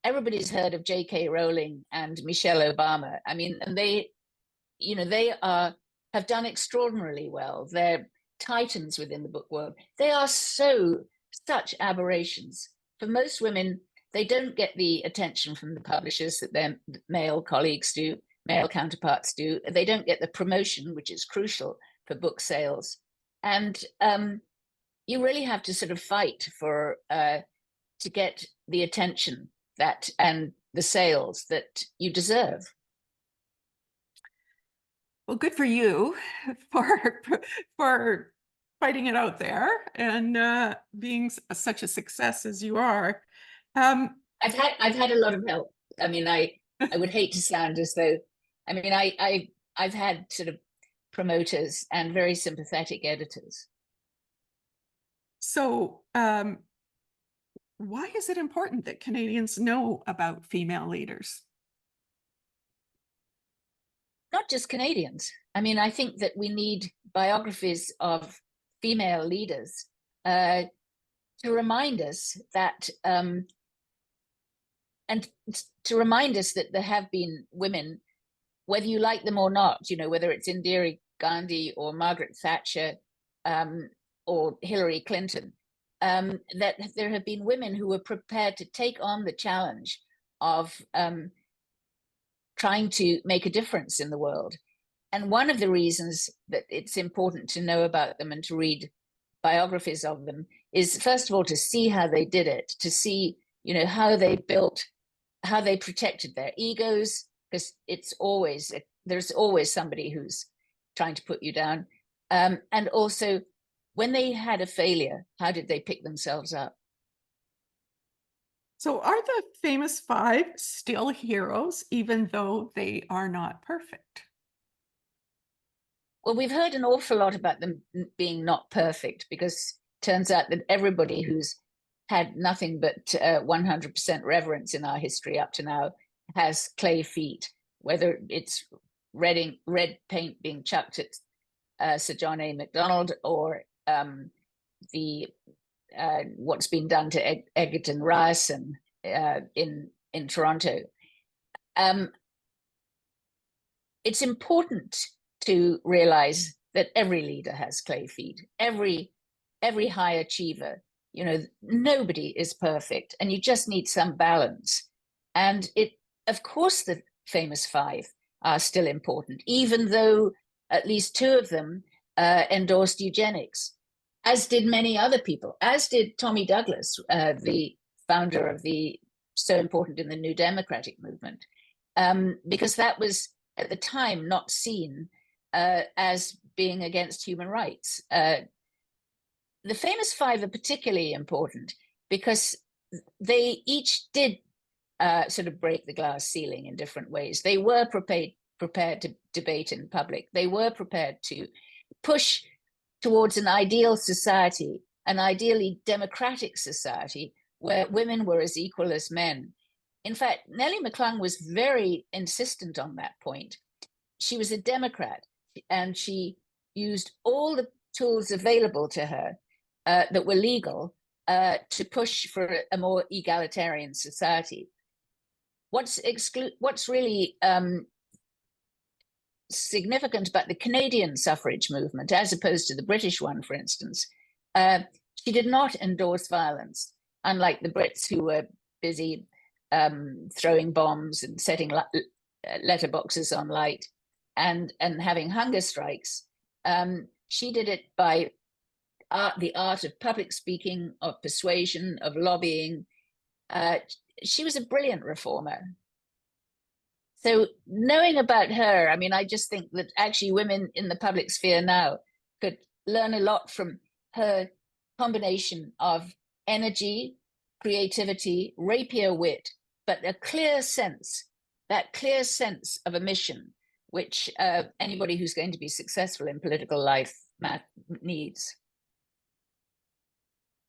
everybody's heard of J.K. Rowling and Michelle Obama. I mean, and they have done extraordinarily well. They're titans within the book world. They are such aberrations. For most women, they don't get the attention from the publishers that their male colleagues do, male counterparts do. They don't get the promotion, which is crucial for book sales. And you really have to sort of fight for to get the attention that and the sales that you deserve. Well, good for you for fighting it out there and being such a success as you are. I've had a lot of help. I mean, I would hate to sound as though, I mean, I've had sort of promoters and very sympathetic editors. So why is it important that Canadians know about female leaders? Not just Canadians. I mean, I think that we need biographies of female leaders to remind us that, and to remind us that there have been women, whether you like them or not, you know, whether it's Indira Gandhi or Margaret Thatcher or Hillary Clinton, that there have been women who were prepared to take on the challenge of trying to make a difference in the world. And one of the reasons that it's important to know about them and to read biographies of them is, first of all, to see how they did it, to see, you know, how they built, how they protected their egos, because there's always somebody who's trying to put you down. And also, when they had a failure, how did they pick themselves up? So are the famous five still heroes, even though they are not perfect? Well, we've heard an awful lot about them being not perfect, because it turns out that everybody who's had nothing but 100% reverence in our history up to now has clay feet, whether it's red paint being chucked at Sir John A. Macdonald, or what's been done to Egerton Ryerson in Toronto. It's important to realize that every leader has clay feet. Every high achiever, you know, nobody is perfect, and you just need some balance. And of course, the famous five are still important, even though at least two of them endorsed eugenics, as did many other people, as did Tommy Douglas, the founder of the so important in the New Democratic movement, because that was at the time not seen as being against human rights. The famous five are particularly important because they each did sort of break the glass ceiling in different ways. They were prepared to debate in public. They were prepared to push towards an ideal society, an ideally democratic society where women were as equal as men. In fact, Nellie McClung was very insistent on that point. She was a Democrat, and she used all the tools available to her that were legal to push for a more egalitarian society. What's really significant about the Canadian suffrage movement, as opposed to the British one, for instance, she did not endorse violence, unlike the Brits, who were busy throwing bombs and setting letterboxes on light and having hunger strikes. She did it by the art of public speaking, of persuasion, of lobbying. She was a brilliant reformer. So knowing about her, I mean, I just think that actually women in the public sphere now could learn a lot from her combination of energy, creativity, rapier wit, but a clear sense of a mission, which anybody who's going to be successful in political life needs.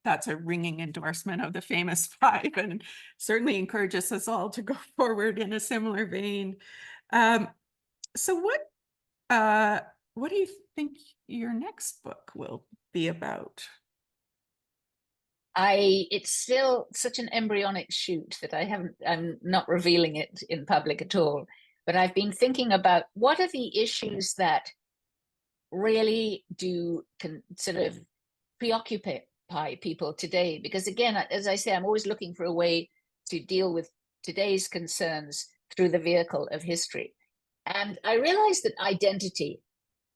that's a ringing endorsement of the famous five, and certainly encourages us all to go forward in a similar vein. So what do you think your next book will be about? It's still such an embryonic shoot that I'm not revealing it in public at all. But I've been thinking about what are the issues that really sort of preoccupy people today. Because again, as I say, I'm always looking for a way to deal with today's concerns through the vehicle of history. And I realized that identity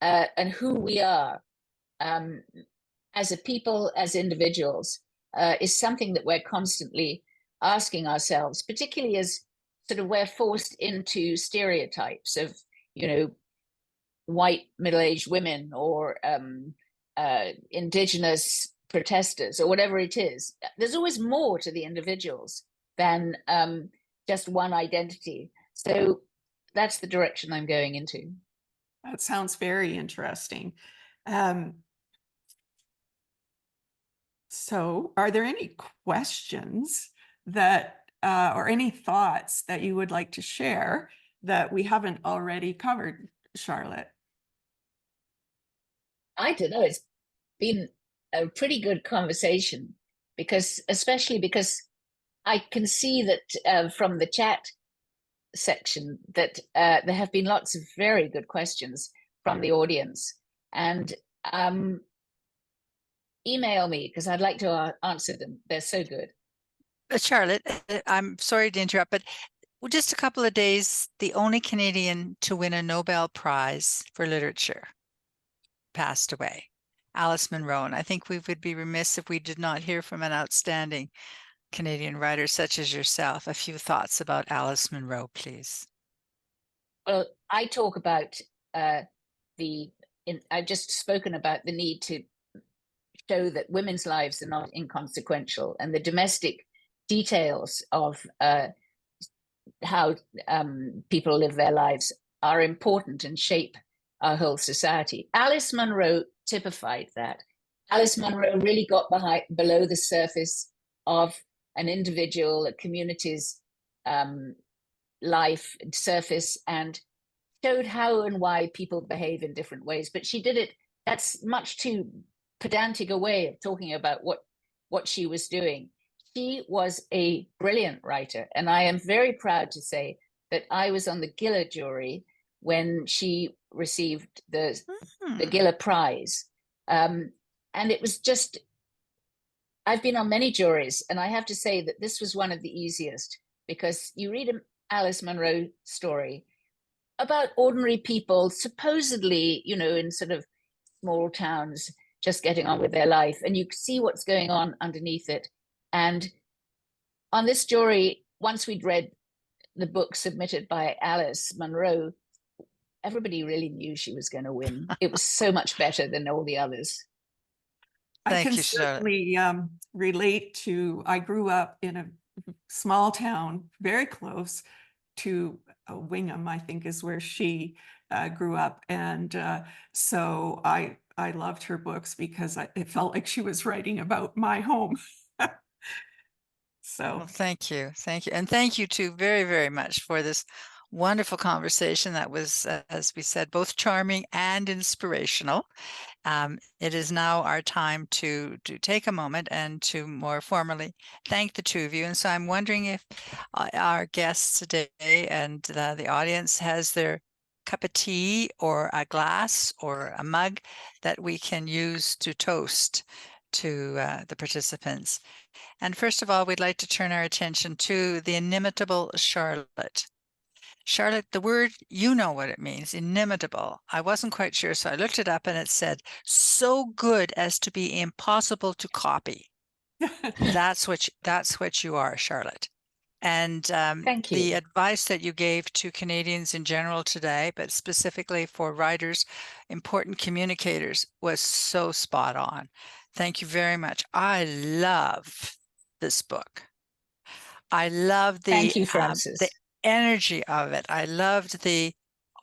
and who we are as a people, as individuals, is something that we're constantly asking ourselves, particularly as sort of we're forced into stereotypes of, white middle-aged women or indigenous protesters or whatever it is. There's always more to the individuals than just one identity. So that's the direction I'm going into. That sounds very interesting. So are there any questions that or any thoughts that you would like to share that we haven't already covered, Charlotte? I don't know. It's been a pretty good conversation especially because I can see that from the chat section that there have been lots of very good questions from the audience, and email me because I'd like to answer them. They're so good. Charlotte, I'm sorry to interrupt, but just a couple of days, the only Canadian to win a Nobel Prize for literature passed away, Alice Munro. And I think we would be remiss if we did not hear from an outstanding Canadian writer such as yourself. A few thoughts about Alice Munro, please. Well, I talk about I've just spoken about the need to show that women's lives are not inconsequential, and the domestic details of how people live their lives are important and shape our whole society. Alice Munro typified that. Alice Munro really got below the surface of an individual, a community's life surface, and showed how and why people behave in different ways. But she did it, that's much too pedantic a way of talking about what she was doing. She was a brilliant writer, and I am very proud to say that I was on the Giller jury when she received the Giller Prize. And it was just, I've been on many juries, and I have to say that this was one of the easiest, because you read an Alice Munro story about ordinary people, supposedly, in sort of small towns, just getting on with their life, and you see what's going on underneath it. And on this jury, once we'd read the book submitted by Alice Munro, everybody really knew she was going to win. It was so much better than all the others. I can certainly relate to, I grew up in a small town, very close to Wingham, I think is where she grew up. And so I loved her books because it felt like she was writing about my home. So well, thank you. And thank you too very, very much for this wonderful conversation that was, as we said, both charming and inspirational. It is now our time to take a moment and to more formally thank the two of you. And so I'm wondering if our guests today and the audience has their cup of tea or a glass or a mug that we can use to toast to the participants. And first of all, we'd like to turn our attention to the inimitable Charlotte. Charlotte, the word, you know what it means, inimitable. I wasn't quite sure, so I looked it up and it said, so good as to be impossible to copy. That's what you are, Charlotte. And Thank you. The advice that you gave to Canadians in general today, but specifically for writers, important communicators, was so spot on. Thank you very much. I love this book. I love Thank you, Frances. the energy of it. I loved the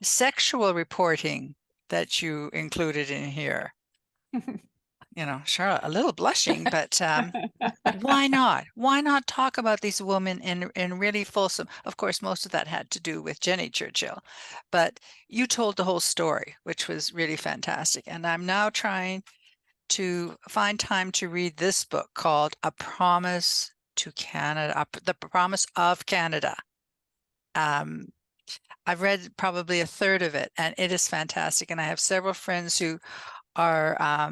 sexual reporting that you included in here. you know, Charlotte, a little blushing, but why not? Why not talk about these women in really fulsome? Of course, most of that had to do with Jennie Churchill, but you told the whole story, which was really fantastic. And I'm now trying to find time to read this book called A Promise to Canada, The Promise of Canada. I've read probably a third of it, and it is fantastic. And I have several friends who are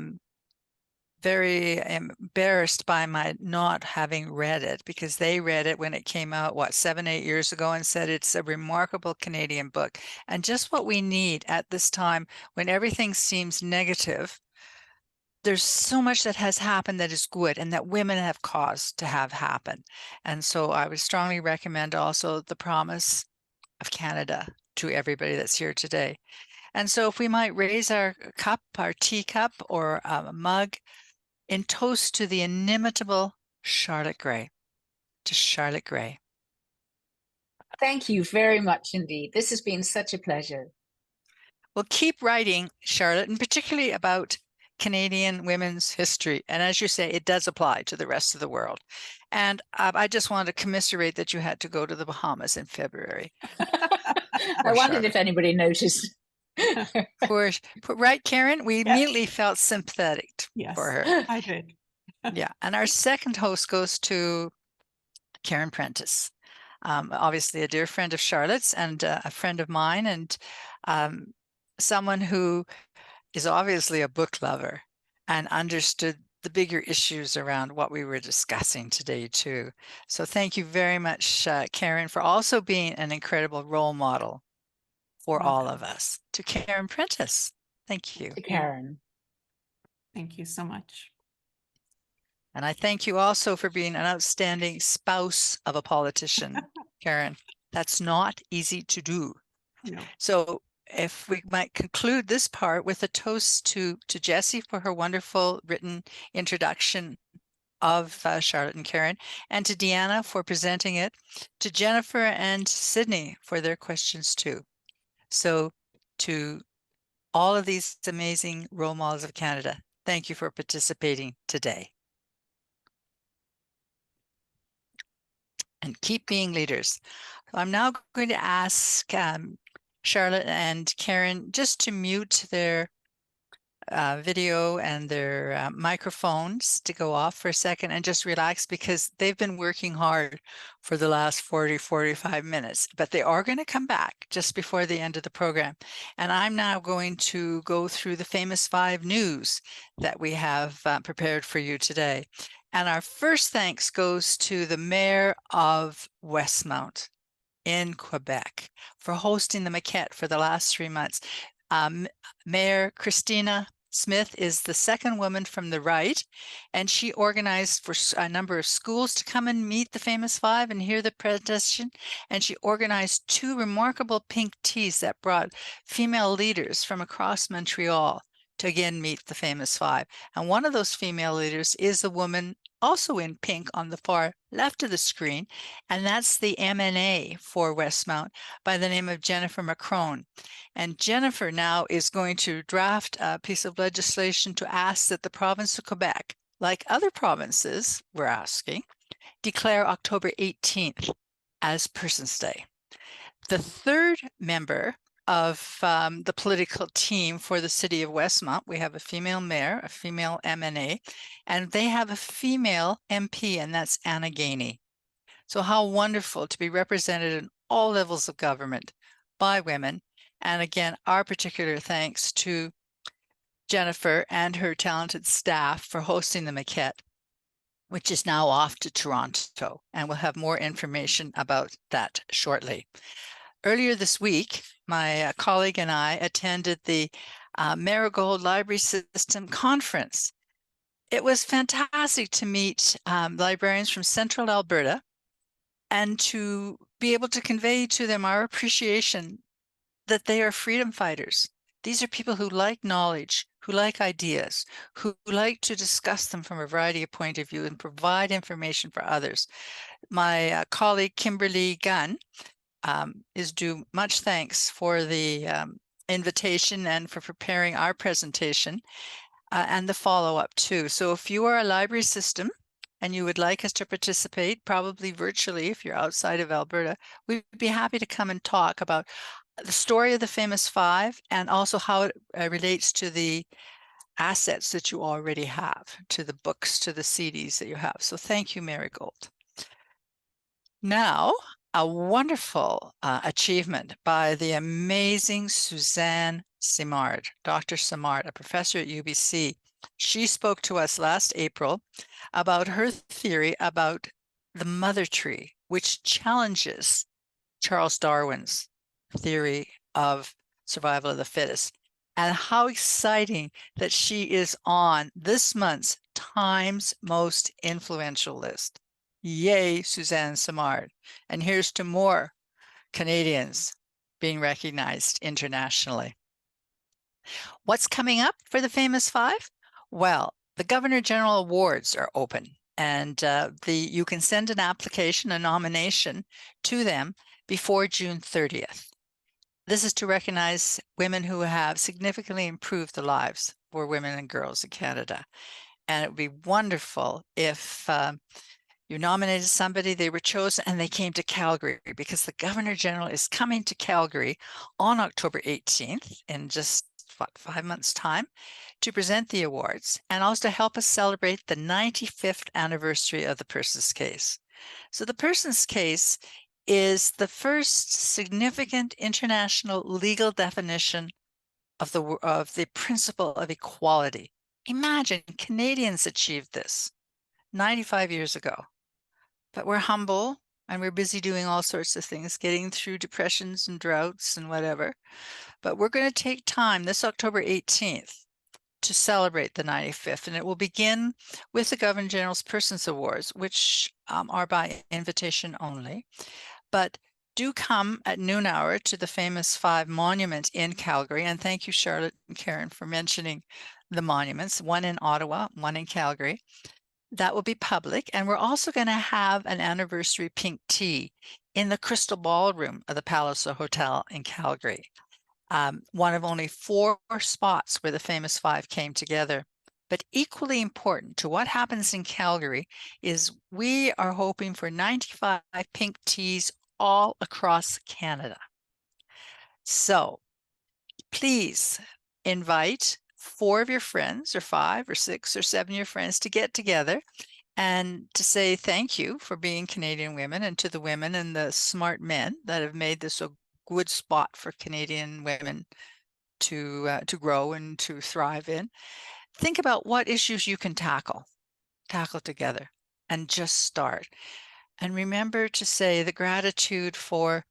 very embarrassed by my not having read it, because they read it when it came out, what, 7-8 years ago, and said it's a remarkable Canadian book and just what we need at this time when everything seems negative. There's so much that has happened that is good and that women have caused to have happen. And so I would strongly recommend also The Promise of Canada to everybody that's here today. And so if we might raise our cup, our teacup or a mug, in toast to the inimitable Charlotte Gray, to Charlotte Gray. Thank you very much indeed. This has been such a pleasure. Well, keep writing, Charlotte, and particularly about Canadian women's history. And as you say, it does apply to the rest of the world. And I just wanted to commiserate that you had to go to the Bahamas in February. I wondered if anybody noticed. Right, Karen? We immediately felt sympathetic for her. I did. Yeah. And our second host goes to Karen Prentice. Obviously a dear friend of Charlotte's and a friend of mine, and someone who is obviously a book lover and understood the bigger issues around what we were discussing today too. So thank you very much, Karen, for also being an incredible role model for all of us. To Karen Prentice, thank you. To Karen. Thank you so much. And I thank you also for being an outstanding spouse of a politician, Karen. That's not easy to do. No. So if we might conclude this part with a toast to Jessie for her wonderful written introduction of Charlotte and Karen, and to Deanna for presenting it, to Jennifer and Sydney for their questions too. So to all of these amazing role models of Canada, thank you for participating today. And keep being leaders. I'm now going to ask Charlotte and Karen just to mute their video and their microphones to go off for a second and just relax, because they've been working hard for the last 45 minutes, but they are going to come back just before the end of the program. And I'm now going to go through the famous 5 news that we have prepared for you today. And our first thanks goes to the Mayor of Westmount in Quebec for hosting the maquette for the last 3 months. Mayor Christina Smith is the second woman from the right, and she organized for a number of schools to come and meet the famous 5 and hear the presentation. And she organized 2 remarkable pink teas that brought female leaders from across Montreal to again meet the famous 5. And one of those female leaders is a woman also in pink on the far left of the screen, and that's the MNA for Westmount by the name of Jennifer Macron. And Jennifer now is going to draft a piece of legislation to ask that the province of Quebec, like other provinces, we're asking, declare October 18th as Person's Day. The third member of the political team for the city of Westmount, we have a female mayor, a female MNA, and they have a female MP, and that's Anna Gainey. So how wonderful to be represented in all levels of government by women. And again, our particular thanks to Jennifer and her talented staff for hosting the maquette, which is now off to Toronto, and we'll have more information about that shortly. Earlier this week, my colleague and I attended the Marigold Library System Conference. It was fantastic to meet librarians from Central Alberta and to be able to convey to them our appreciation that they are freedom fighters. These are people who like knowledge, who like ideas, who like to discuss them from a variety of point of view and provide information for others. My colleague Kimberly Gunn is due much thanks for the invitation and for preparing our presentation. and the follow-up too. So if you are a library system and you would like us to participate, probably virtually if you're outside of Alberta, we'd be happy to come and talk about the story of the famous five and also how it relates to the assets that you already have, to the books, to the CDs that you have. So thank you, Marigold. Now, a wonderful achievement by the amazing Suzanne Simard, Dr. Simard, a professor at UBC. She spoke to us last April about her theory about the mother tree, which challenges Charles Darwin's theory of survival of the fittest. And how exciting that she is on this month's Times Most Influential list. Yay, Suzanne Simard. And here's to more Canadians being recognized internationally. What's coming up for the famous five? Well, the Governor General Awards are open, and you can send an application, a nomination to them before June 30th. This is to recognize women who have significantly improved the lives for women and girls in Canada. And it would be wonderful if you nominated somebody, they were chosen, and they came to Calgary, because the Governor General is coming to Calgary on October 18th in just, 5 months' time to present the awards and also to help us celebrate the 95th anniversary of the Person's Case. So the Person's Case is the first significant international legal definition of the principle of equality. Imagine Canadians achieved this 95 years ago. But we're humble and we're busy doing all sorts of things, getting through depressions and droughts and whatever. But we're going to take time this October 18th to celebrate the 95th. And it will begin with the Governor General's Persons Awards, which are by invitation only. But do come at noon hour to the famous five monument in Calgary. And thank you, Charlotte and Karen, for mentioning the monuments, one in Ottawa, one in Calgary. That will be public. And we're also going to have an anniversary pink tea in the Crystal Ballroom of the Palliser Hotel in Calgary. One of only 4 spots where the famous five came together. But equally important to what happens in Calgary is we are hoping for 95 pink teas all across Canada. So please invite 4 of your friends, or 5 or 6 or 7 of your friends to get together and to say thank you for being Canadian women, and to the women and the smart men that have made this a good spot for Canadian women to grow and to thrive in. Think about what issues you can tackle together, and just start. And remember to say the gratitude for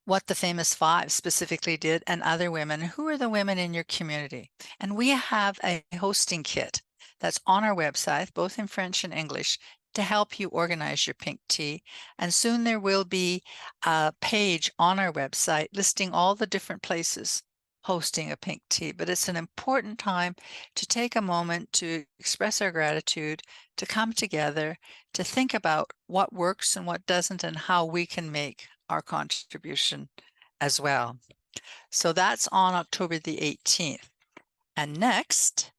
what the famous five specifically did, and other women. Who are the women in your community? And we have a hosting kit that's on our website, both in French and English, to help you organize your pink tea. And soon there will be a page on our website listing all the different places hosting a pink tea. But it's an important time to take a moment to express our gratitude, to come together, to think about what works and what doesn't, and how we can make our contribution as well. So that's on October the 18th. And next,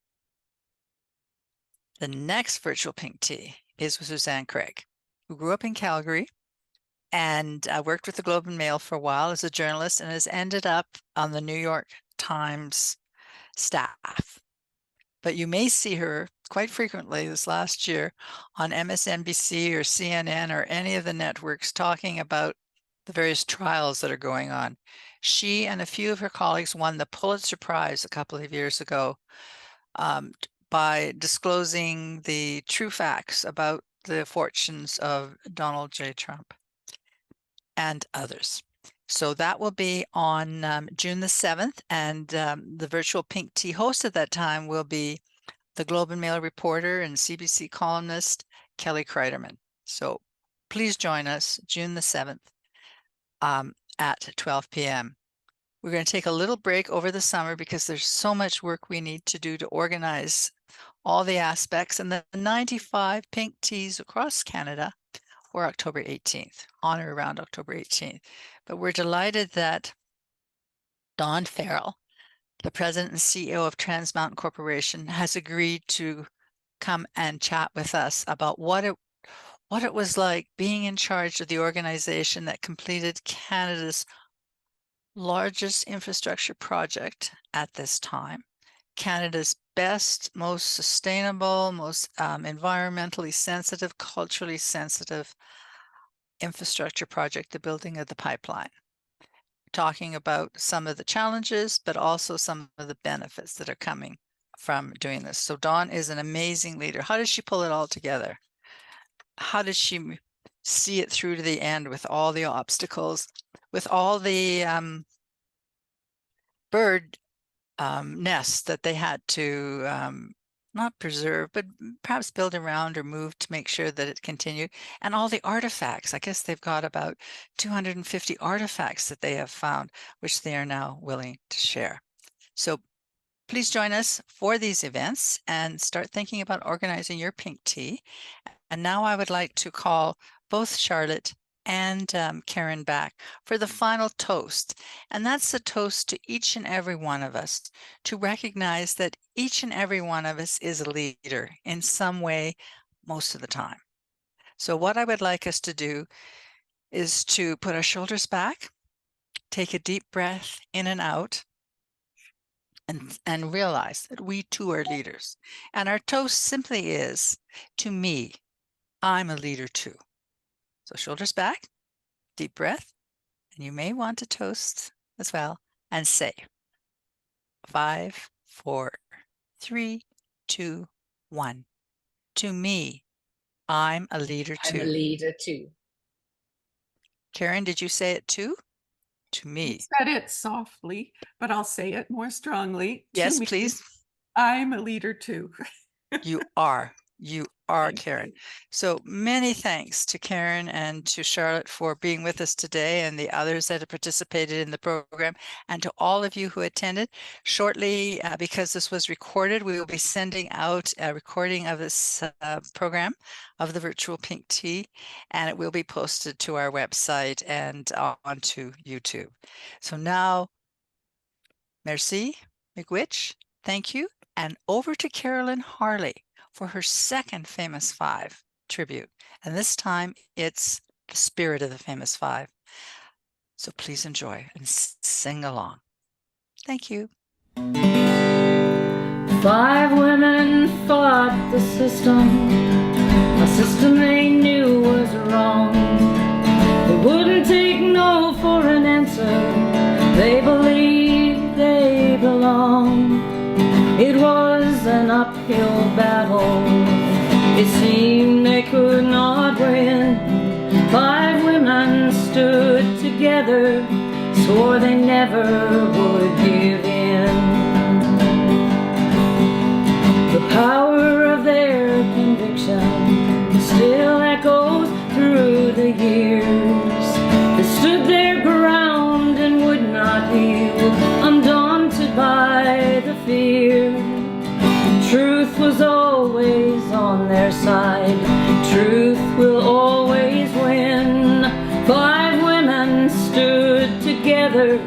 the next virtual pink tea is with Suzanne Craig, who grew up in Calgary and worked with the Globe and Mail for a while as a journalist, and has ended up on the New York Times staff. But you may see her quite frequently this last year on MSNBC or CNN or any of the networks talking about the various trials that are going on. She and a few of her colleagues won the Pulitzer Prize a couple of years ago by disclosing the true facts about the fortunes of Donald J. Trump and others. So that will be on June the 7th, and the virtual pink tea host at that time will be the Globe and Mail reporter and CBC columnist Kelly Kreiderman. So please join us June the 7th at 12 p.m. We're going to take a little break over the summer because there's so much work we need to do to organize all the aspects, and the 95 pink teas across Canada for October 18th, on or around October 18th. But we're delighted that Dawn Farrell, the president and CEO of Trans Mountain Corporation, has agreed to come and chat with us about what it was like being in charge of the organization that completed Canada's largest infrastructure project at this time, Canada's best, most sustainable, most environmentally sensitive, culturally sensitive infrastructure project, the building of the pipeline. Talking about some of the challenges, but also some of the benefits that are coming from doing this. So Dawn is an amazing leader. How does she pull it all together? How did she see it through to the end with all the obstacles, with all the bird nests that they had to not preserve, but perhaps build around or move to make sure that it continued, and all the artifacts. I guess they've got about 250 artifacts that they have found, which they are now willing to share. So please join us for these events and start thinking about organizing your pink tea. And now I would like to call both Charlotte and Karen back for the final toast. And that's the toast to each and every one of us, to recognize that each and every one of us is a leader in some way most of the time. So what I would like us to do is to put our shoulders back, take a deep breath in and out, and realize that we too are leaders. And our toast simply is, to me, I'm a leader too. So shoulders back, deep breath, and you may want to toast as well and say 5, 4, 3, 2, 1. To me, I'm a leader too. I'm a leader too. Karen, did you say it too? To me. You said it softly, but I'll say it more strongly. Yes, To me, please. I'm a leader too. You are. You are, Thank Karen. you. So many thanks to Karen and to Charlotte for being with us today, and the others that have participated in the program, and to all of you who attended. Shortly, because this was recorded, we will be sending out a recording of this program of the virtual pink tea, and it will be posted to our website and onto YouTube. So now, merci, miigwech, thank you, and over to Carolyn Harley for her second Famous Five tribute. And this time it's the spirit of the Famous Five. So please enjoy and sing along. Thank you. 5 women fought the system, a system they knew was wrong. They wouldn't take no for an answer, they believed they belonged. It was an uphill battle, it seemed they could not win. 5 women stood together, swore they never would give in. The power of their conviction still echoes through the years. They stood their ground and would not yield, undaunted by the fear. Truth was always on their side, truth will always win. 5 women stood together,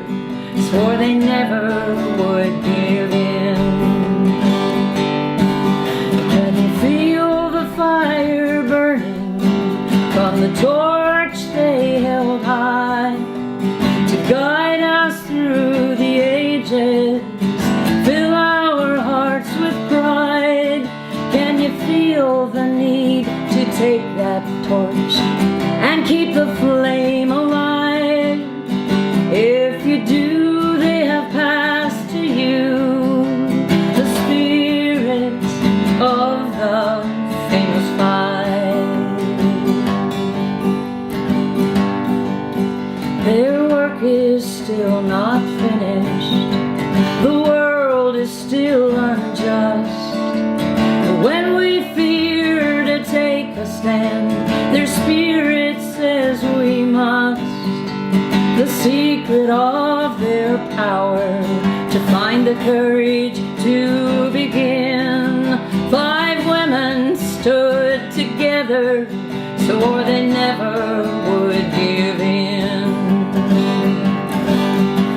swore they never would give in. Can you feel the fire burning from the torch they held high to guide us through the ages, fill our hearts with pride? Can you feel the need to take that torch and keep the flame alive? If you do, they have passed to you the spirit of the Famous Five. Their work is still not finished, the world is still unjust. But when we fear to take a stand, their spirit says we must. The secret of their power, to find the courage to begin. 5 women stood together, swore they never would give in.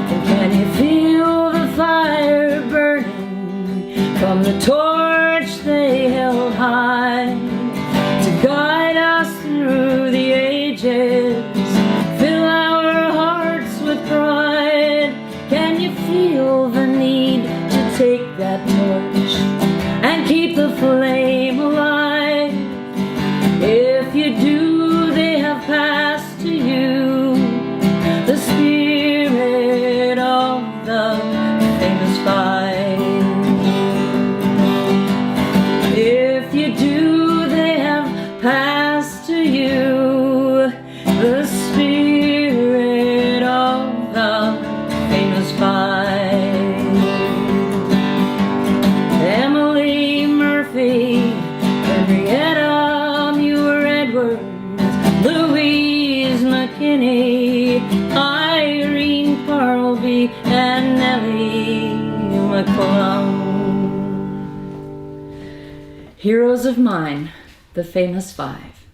And can you feel the fire keep the flame alive. If you do, they have passed to you the spirit of the famous five. If you do, they have passed to you the spirit of the famous five. Emily Murphy, Henrietta Muir Edwards, Louise McKinney, Irene Parlby, and Nellie McClung. Heroes of mine, the famous five.